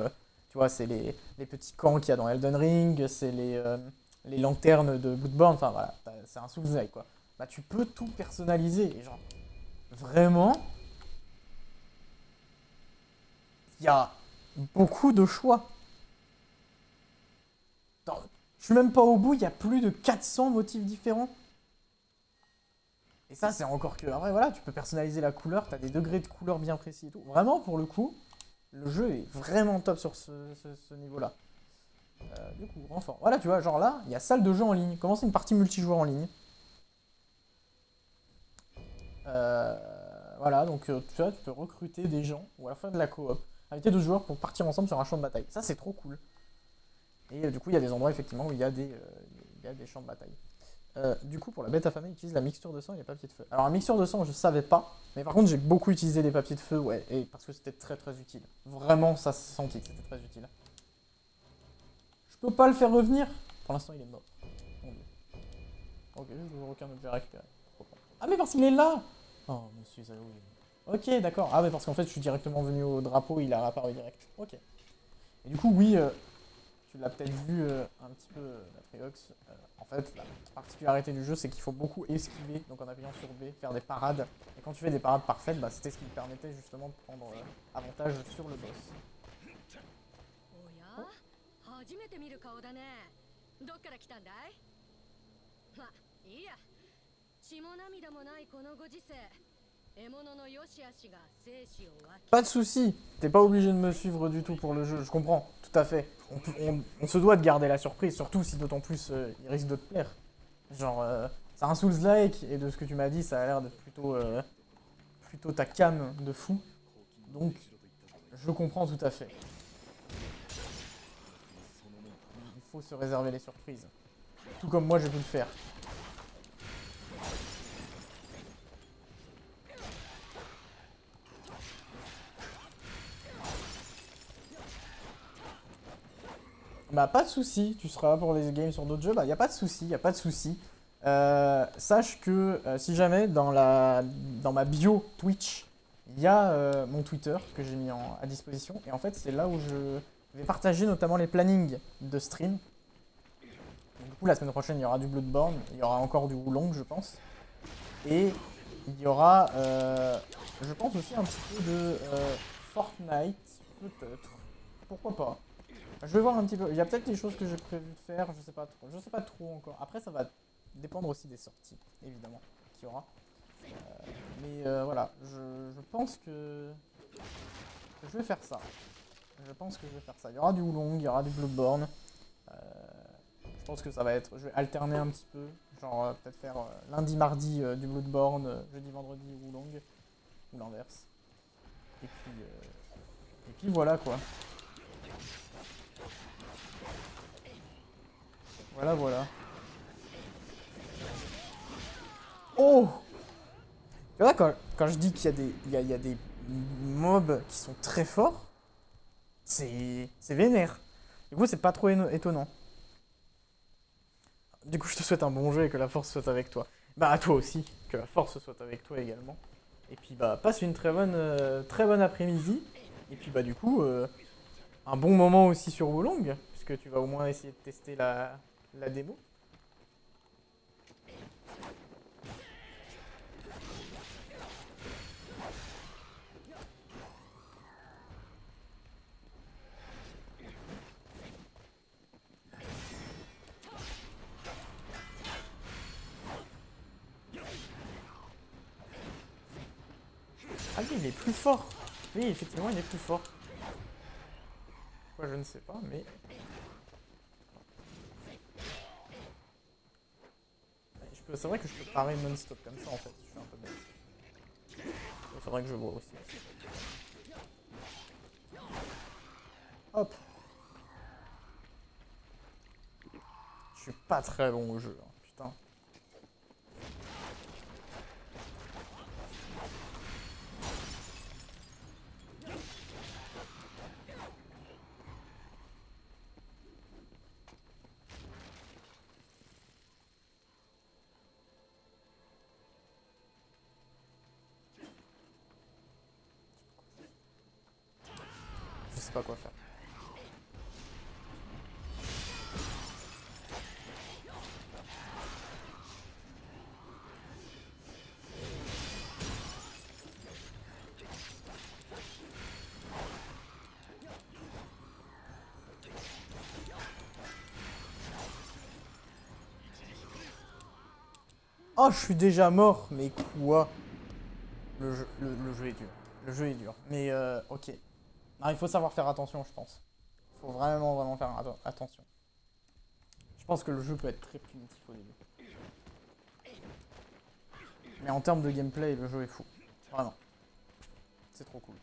tu vois, c'est les petits camps qu'il y a dans Elden Ring, c'est les lanternes de Bloodborne, enfin voilà, c'est un Souls-like quoi. Bah tu peux tout personnaliser, et genre, vraiment, il y a beaucoup de choix. Je suis même pas au bout, il y a plus de 400 motifs différents. Et ça, c'est encore que... Après, voilà, tu peux personnaliser la couleur, t'as des degrés de couleur bien précis et tout. Vraiment, pour le coup, le jeu est vraiment top sur ce niveau-là. Du coup, renfort. Voilà, tu vois, genre là, il y a salle de jeu en ligne. Commencer une partie multijoueur en ligne. Voilà, donc tu vois, tu peux recruter des gens, ou à la fin de la coop, inviter 12 joueurs pour partir ensemble sur un champ de bataille. Ça, c'est trop cool. Et du coup, il y a des endroits, effectivement, où il y a des champs de bataille. Du coup, pour la bête affamée, utilise la mixture de sang et les papiers de feu. Alors, la mixture de sang, je savais pas. Mais par contre, j'ai beaucoup utilisé les papiers de feu, ouais. Et parce que c'était très utile. Vraiment, ça se sentit que c'était très utile. Je peux pas le faire revenir. Pour l'instant, il est mort. Mon dieu. Ok, j'ai toujours aucun objet à récupérer. Ah, mais parce qu'il est là. Oh, monsieur Halloween. Ok, d'accord. Ah, mais parce qu'en fait, je suis directement venu au drapeau, il a apparu direct. Ok. Et du coup, oui, tu l'as peut-être vu un petit peu, Matriox. En fait, la particularité du jeu, c'est qu'il faut beaucoup esquiver, donc en appuyant sur B, faire des parades. Et quand tu fais des parades parfaites, bah, c'était ce qui me permettait justement de prendre avantage sur le boss. Oh. 初めて見る顔だね。どっから来たんだい？ま、いいや。血も涙もないこのご時世。獲物の良し悪しが生死を分け Pas de souci, t'es pas obligé de me suivre du tout pour le jeu, je comprends, tout à fait. On se doit de garder la surprise, surtout si d'autant plus il risque de te plaire. Genre, c'est un Souls-like, et de ce que tu m'as dit, ça a l'air d'être plutôt ta came de fou. Donc, je comprends tout à fait. Il faut se réserver les surprises. Tout comme moi, j'ai pu le faire. Bah pas de souci, tu seras là pour les games sur d'autres jeux, bah y a pas de souci, y a pas de souci. Sache que si jamais dans ma bio Twitch, il y a mon Twitter que j'ai mis à disposition, et en fait c'est là où je vais partager notamment les plannings de stream. Donc, du coup la semaine prochaine il y aura du Bloodborne, il y aura encore du Wulong je pense, et il y aura je pense aussi un petit peu de Fortnite, peut-être, pourquoi pas. Je vais voir un petit peu. Il y a peut-être des choses que j'ai prévu de faire, je sais pas trop. Je sais pas trop encore. Après, ça va dépendre aussi des sorties, évidemment, qu'il y aura. Mais voilà, je pense que je vais faire ça. Je pense que je vais faire ça. Il y aura du Wulong, il y aura du Bloodborne. Euh, je pense que ça va être. Je vais alterner un petit peu. Genre, peut-être faire lundi, mardi du Bloodborne, jeudi, vendredi Wulong. Ou l'inverse. Et puis voilà quoi. Voilà, voilà. Oh! Tu vois, quand je dis qu'il y a il y a des mobs qui sont très forts, c'est vénère. Du coup, c'est pas trop étonnant. Du coup, je te souhaite un bon jeu et que la force soit avec toi. Bah, à toi aussi, que la force soit avec toi également. Et puis, bah, passe une très bonne après-midi. Et puis, bah, du coup, un bon moment aussi sur Wolong, puisque tu vas au moins essayer de tester la démo. Ah oui, il est plus fort. Oui, effectivement, il est plus fort. Pourquoi, je ne sais pas, mais... C'est vrai que je peux parer non-stop comme ça, en fait. Je suis un peu bête. Il faudrait que je vois aussi. Hop. Je suis pas très bon au jeu, hein, putain. Je sais pas quoi faire. Oh, je suis déjà mort, mais quoi? Le jeu est dur. Le jeu est dur. Mais ok. Non, il faut savoir faire attention, je pense. Il faut vraiment faire attention. Je pense que le jeu peut être très punitif au début. Mais en termes de gameplay, le jeu est fou. Vraiment. C'est trop cool.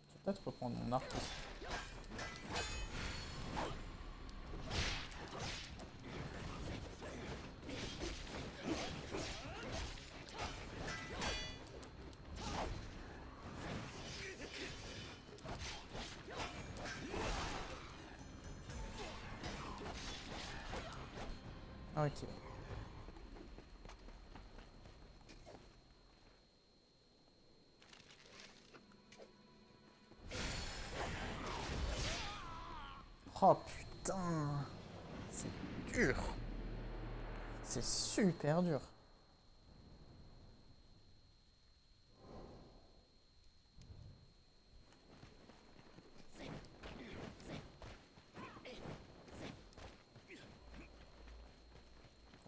Je vais peut-être reprendre mon arc aussi. Ok. Oh putain. C'est dur. C'est super dur.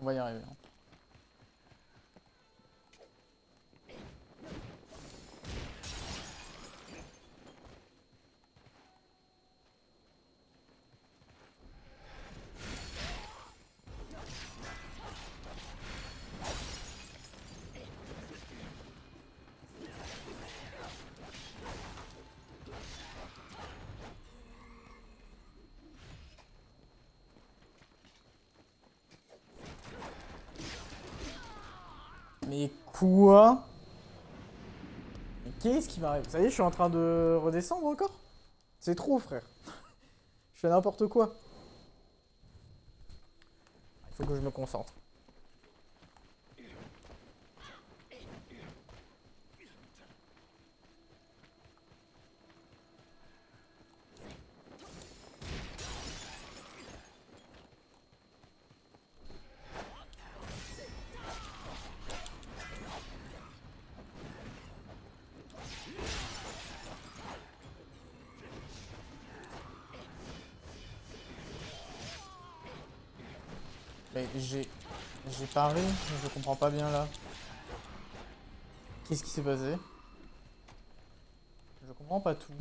va y arriver. Hein. Mais quoi? Mais qu'est-ce qui m'arrive? Ça y est, je suis en train de redescendre encore? C'est trop, frère. Je fais n'importe quoi. Il faut que je me concentre. Mais j'ai parlé, mais je comprends pas bien là. Qu'est-ce qui s'est passé? Je comprends pas tout.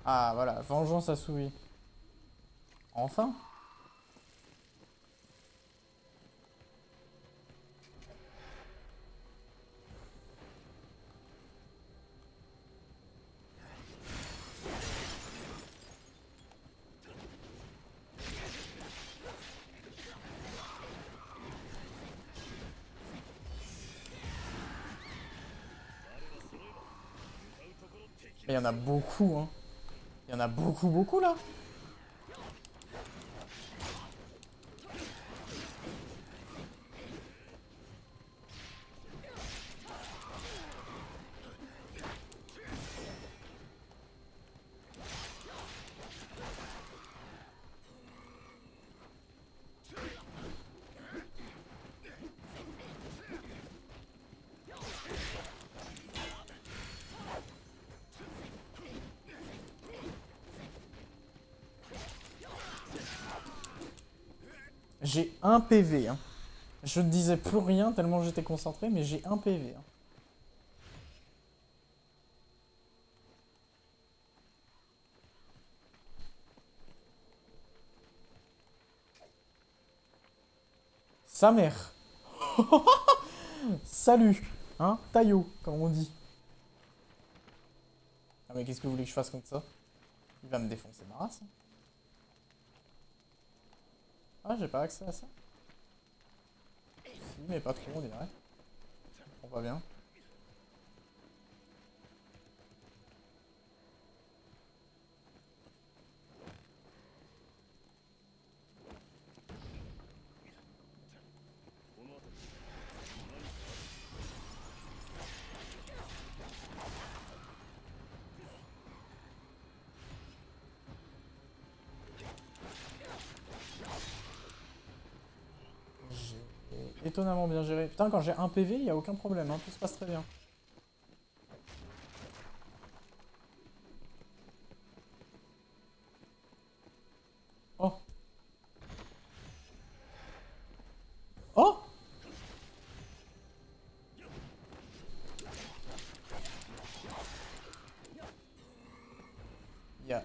Ah voilà, vengeance à Sui. Enfin? Mais il y en a beaucoup, hein. Il y en a beaucoup, beaucoup là. J'ai un PV, hein. Je ne disais plus rien tellement j'étais concentré, mais j'ai un PV. Hein. Sa mère. Salut. Hein, Taillot, comme on dit. Ah mais qu'est-ce que vous voulez que je fasse contre ça? Il va me défoncer ma race. Hein. Ah, j'ai pas accès à ça. Si, mais pas trop, on dirait. On va bien. J'ai étonnamment bien géré. Putain, quand j'ai un PV, il n'y a aucun problème, hein. Tout se passe très bien. Oh. Oh. Il y a...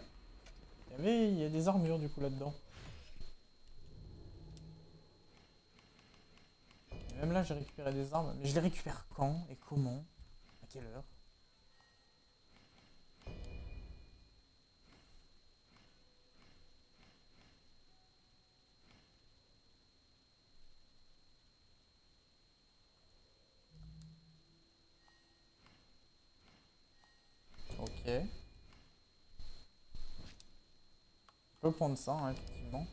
il y a des armures du coup là-dedans. Et même là, j'ai récupéré des armes. Mais je les récupère quand et comment? À quelle heure? Ok. Je peux prendre ça, hein, effectivement.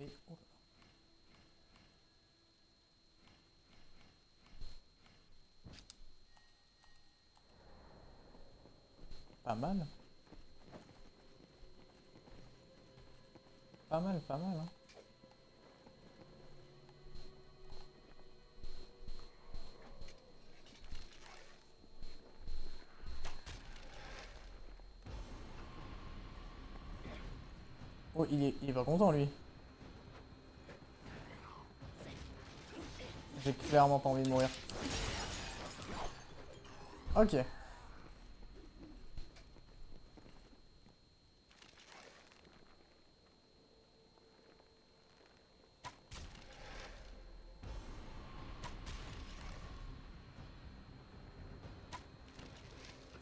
Et... oh. Pas mal. Pas mal, pas mal. Hein. Oh, il est pas content, lui. J'ai clairement pas envie de mourir. Ok. J'ai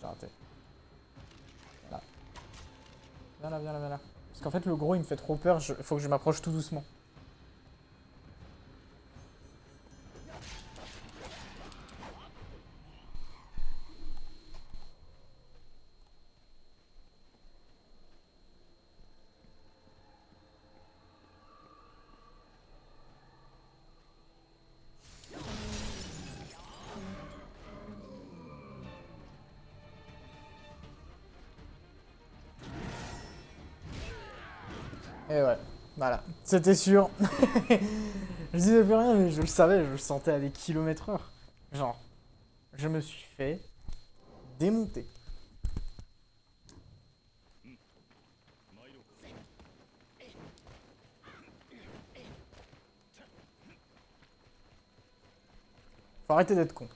raté. Là. Viens là, viens là, viens là. Parce qu'en fait, le gros, il me fait trop peur. Faut que je m'approche tout doucement. Et ouais, voilà. C'était sûr. Je disais plus rien, mais je le savais, je le sentais à des kilomètres heure. Genre, je me suis fait démonter. Faut arrêter d'être con.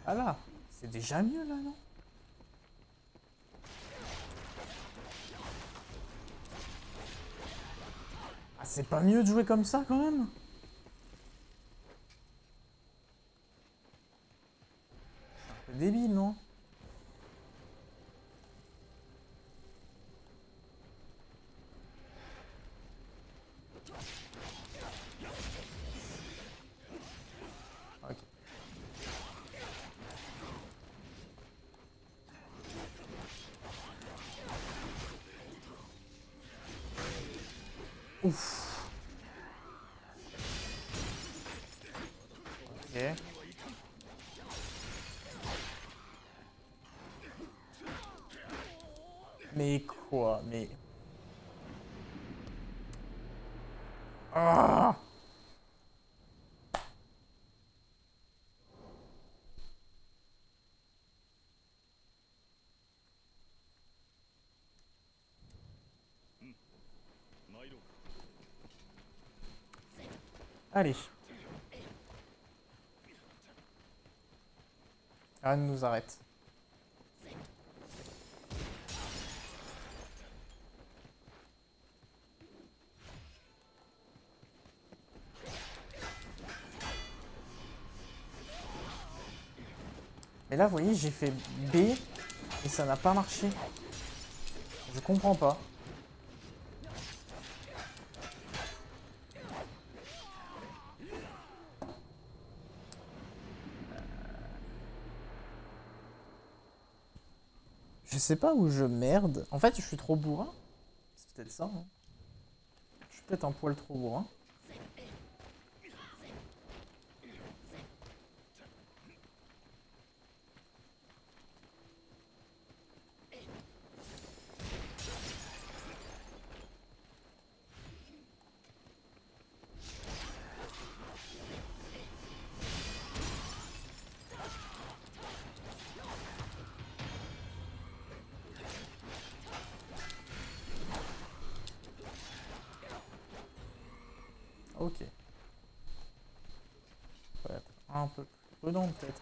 Ah là, c'est déjà mieux là, non? Ah, c'est pas mieux de jouer comme ça quand même? C'est débile, non? Ok. Ouf. Ok. Mais quoi? Mais... Ah! Allez. Rien ne nous arrête. Et là, vous voyez, j'ai fait B et ça n'a pas marché. Je comprends pas. Je sais pas où je merde. En fait, je suis trop bourrin. C'est peut-être ça, hein. Je suis peut-être un poil trop bourrin. Ok. Faut être un peu plus prudent, peut-être.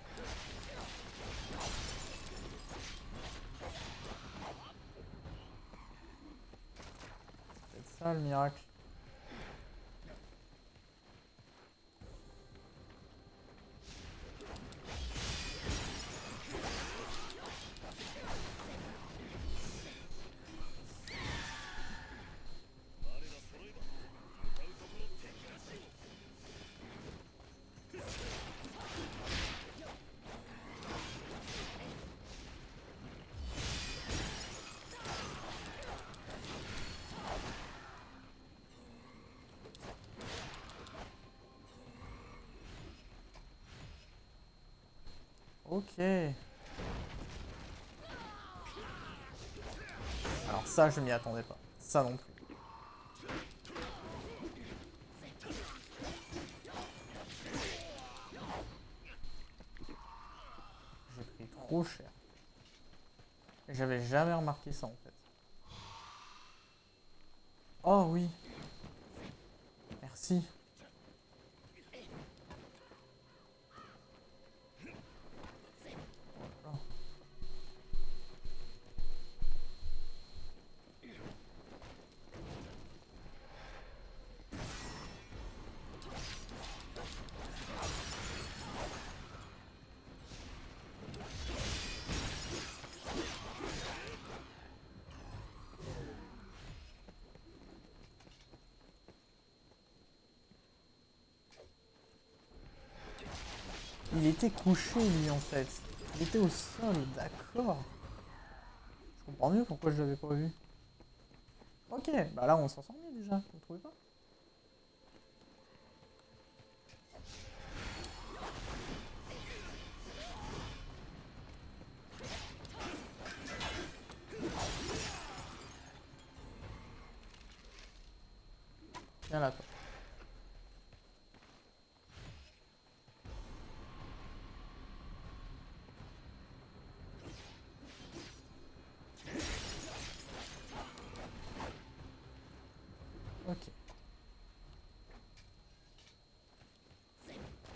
C'est ça le miracle. Ok. Alors ça, je m'y attendais pas. Ça non plus. J'ai pris trop cher. J'avais jamais remarqué ça en fait. Oh oui. Merci. Il était couché lui en fait. Il était au sol, d'accord. Je comprends mieux pourquoi je l'avais pas vu. Ok, bah là on s'en sort mieux déjà, vous trouvez pas? Viens là toi. Ok.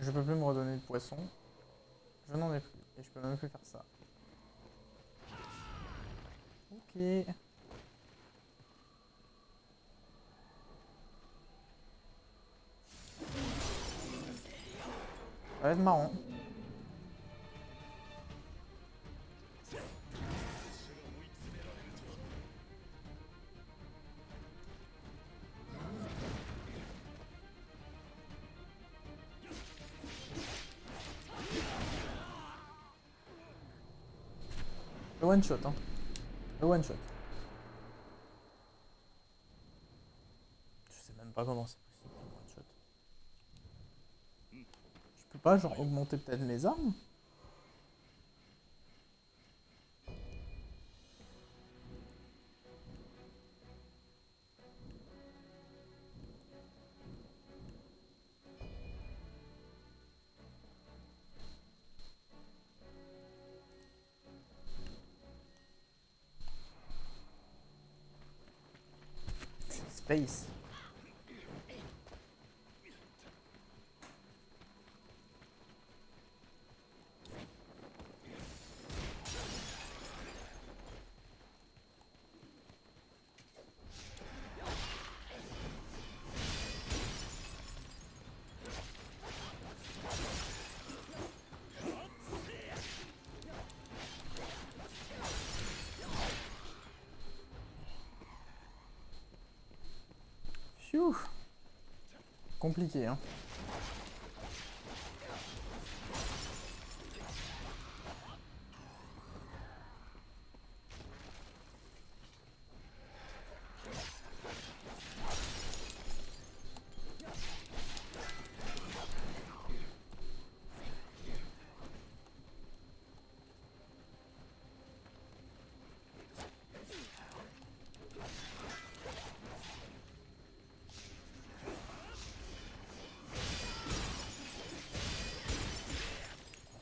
Je peux plus me redonner de poisson. Je n'en ai plus. Et je peux même plus faire ça. Ok. Ça va être marrant. Le one shot, hein. Le one shot. Je sais même pas comment c'est possible qu'il me one shot. Je peux pas genre augmenter peut-être mes armes? Space. Phew. Compliqué, hein.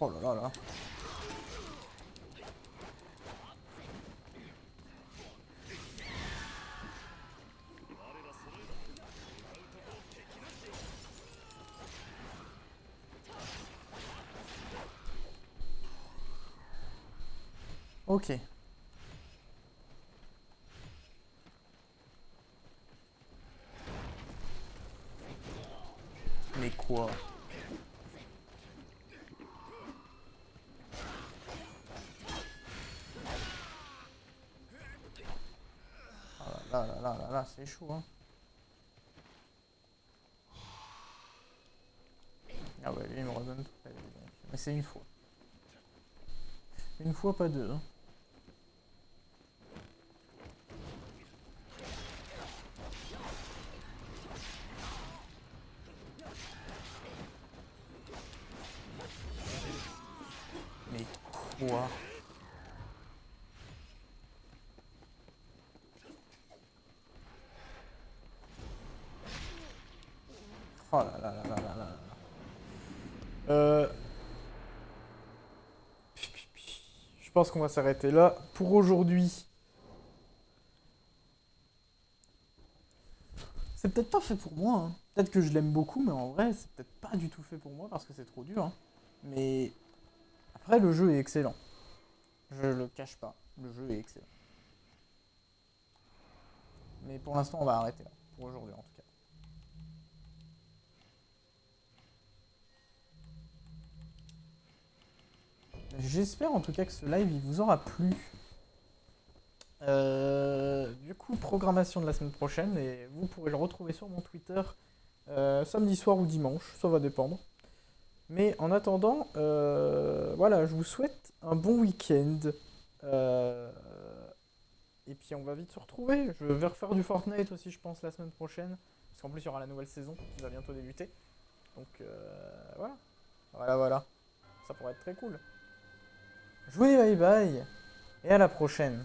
Oh là là là. Ok. Mais quoi? Ah là là là là là, c'est chaud, hein. Ah ouais, lui il me redonne toute la vie donc. Mais c'est une fois. Une fois, pas deux, hein. Mais Ouah. Oh là là là là là là. Euh, Je pense qu'on va s'arrêter là pour aujourd'hui. C'est peut-être pas fait pour moi, hein. Peut-être que je l'aime beaucoup, mais en vrai, c'est peut-être pas du tout fait pour moi parce que c'est trop dur, hein. Mais après, le jeu est excellent. Je le cache pas. Le jeu est excellent. Mais pour l'instant, on va arrêter là. Pour aujourd'hui, en tout cas. J'espère en tout cas que ce live il vous aura plu. Du coup, programmation de la semaine prochaine et vous pourrez le retrouver sur mon Twitter samedi soir ou dimanche, ça va dépendre. Mais en attendant, voilà, je vous souhaite un bon week-end. Euh, et puis on va vite se retrouver. Je vais refaire du Fortnite aussi, je pense, la semaine prochaine. Parce qu'en plus, il y aura la nouvelle saison qui va bientôt débuter. Donc voilà. Voilà, voilà. Ça pourrait être très cool. Jouez, bye bye. Et à la prochaine.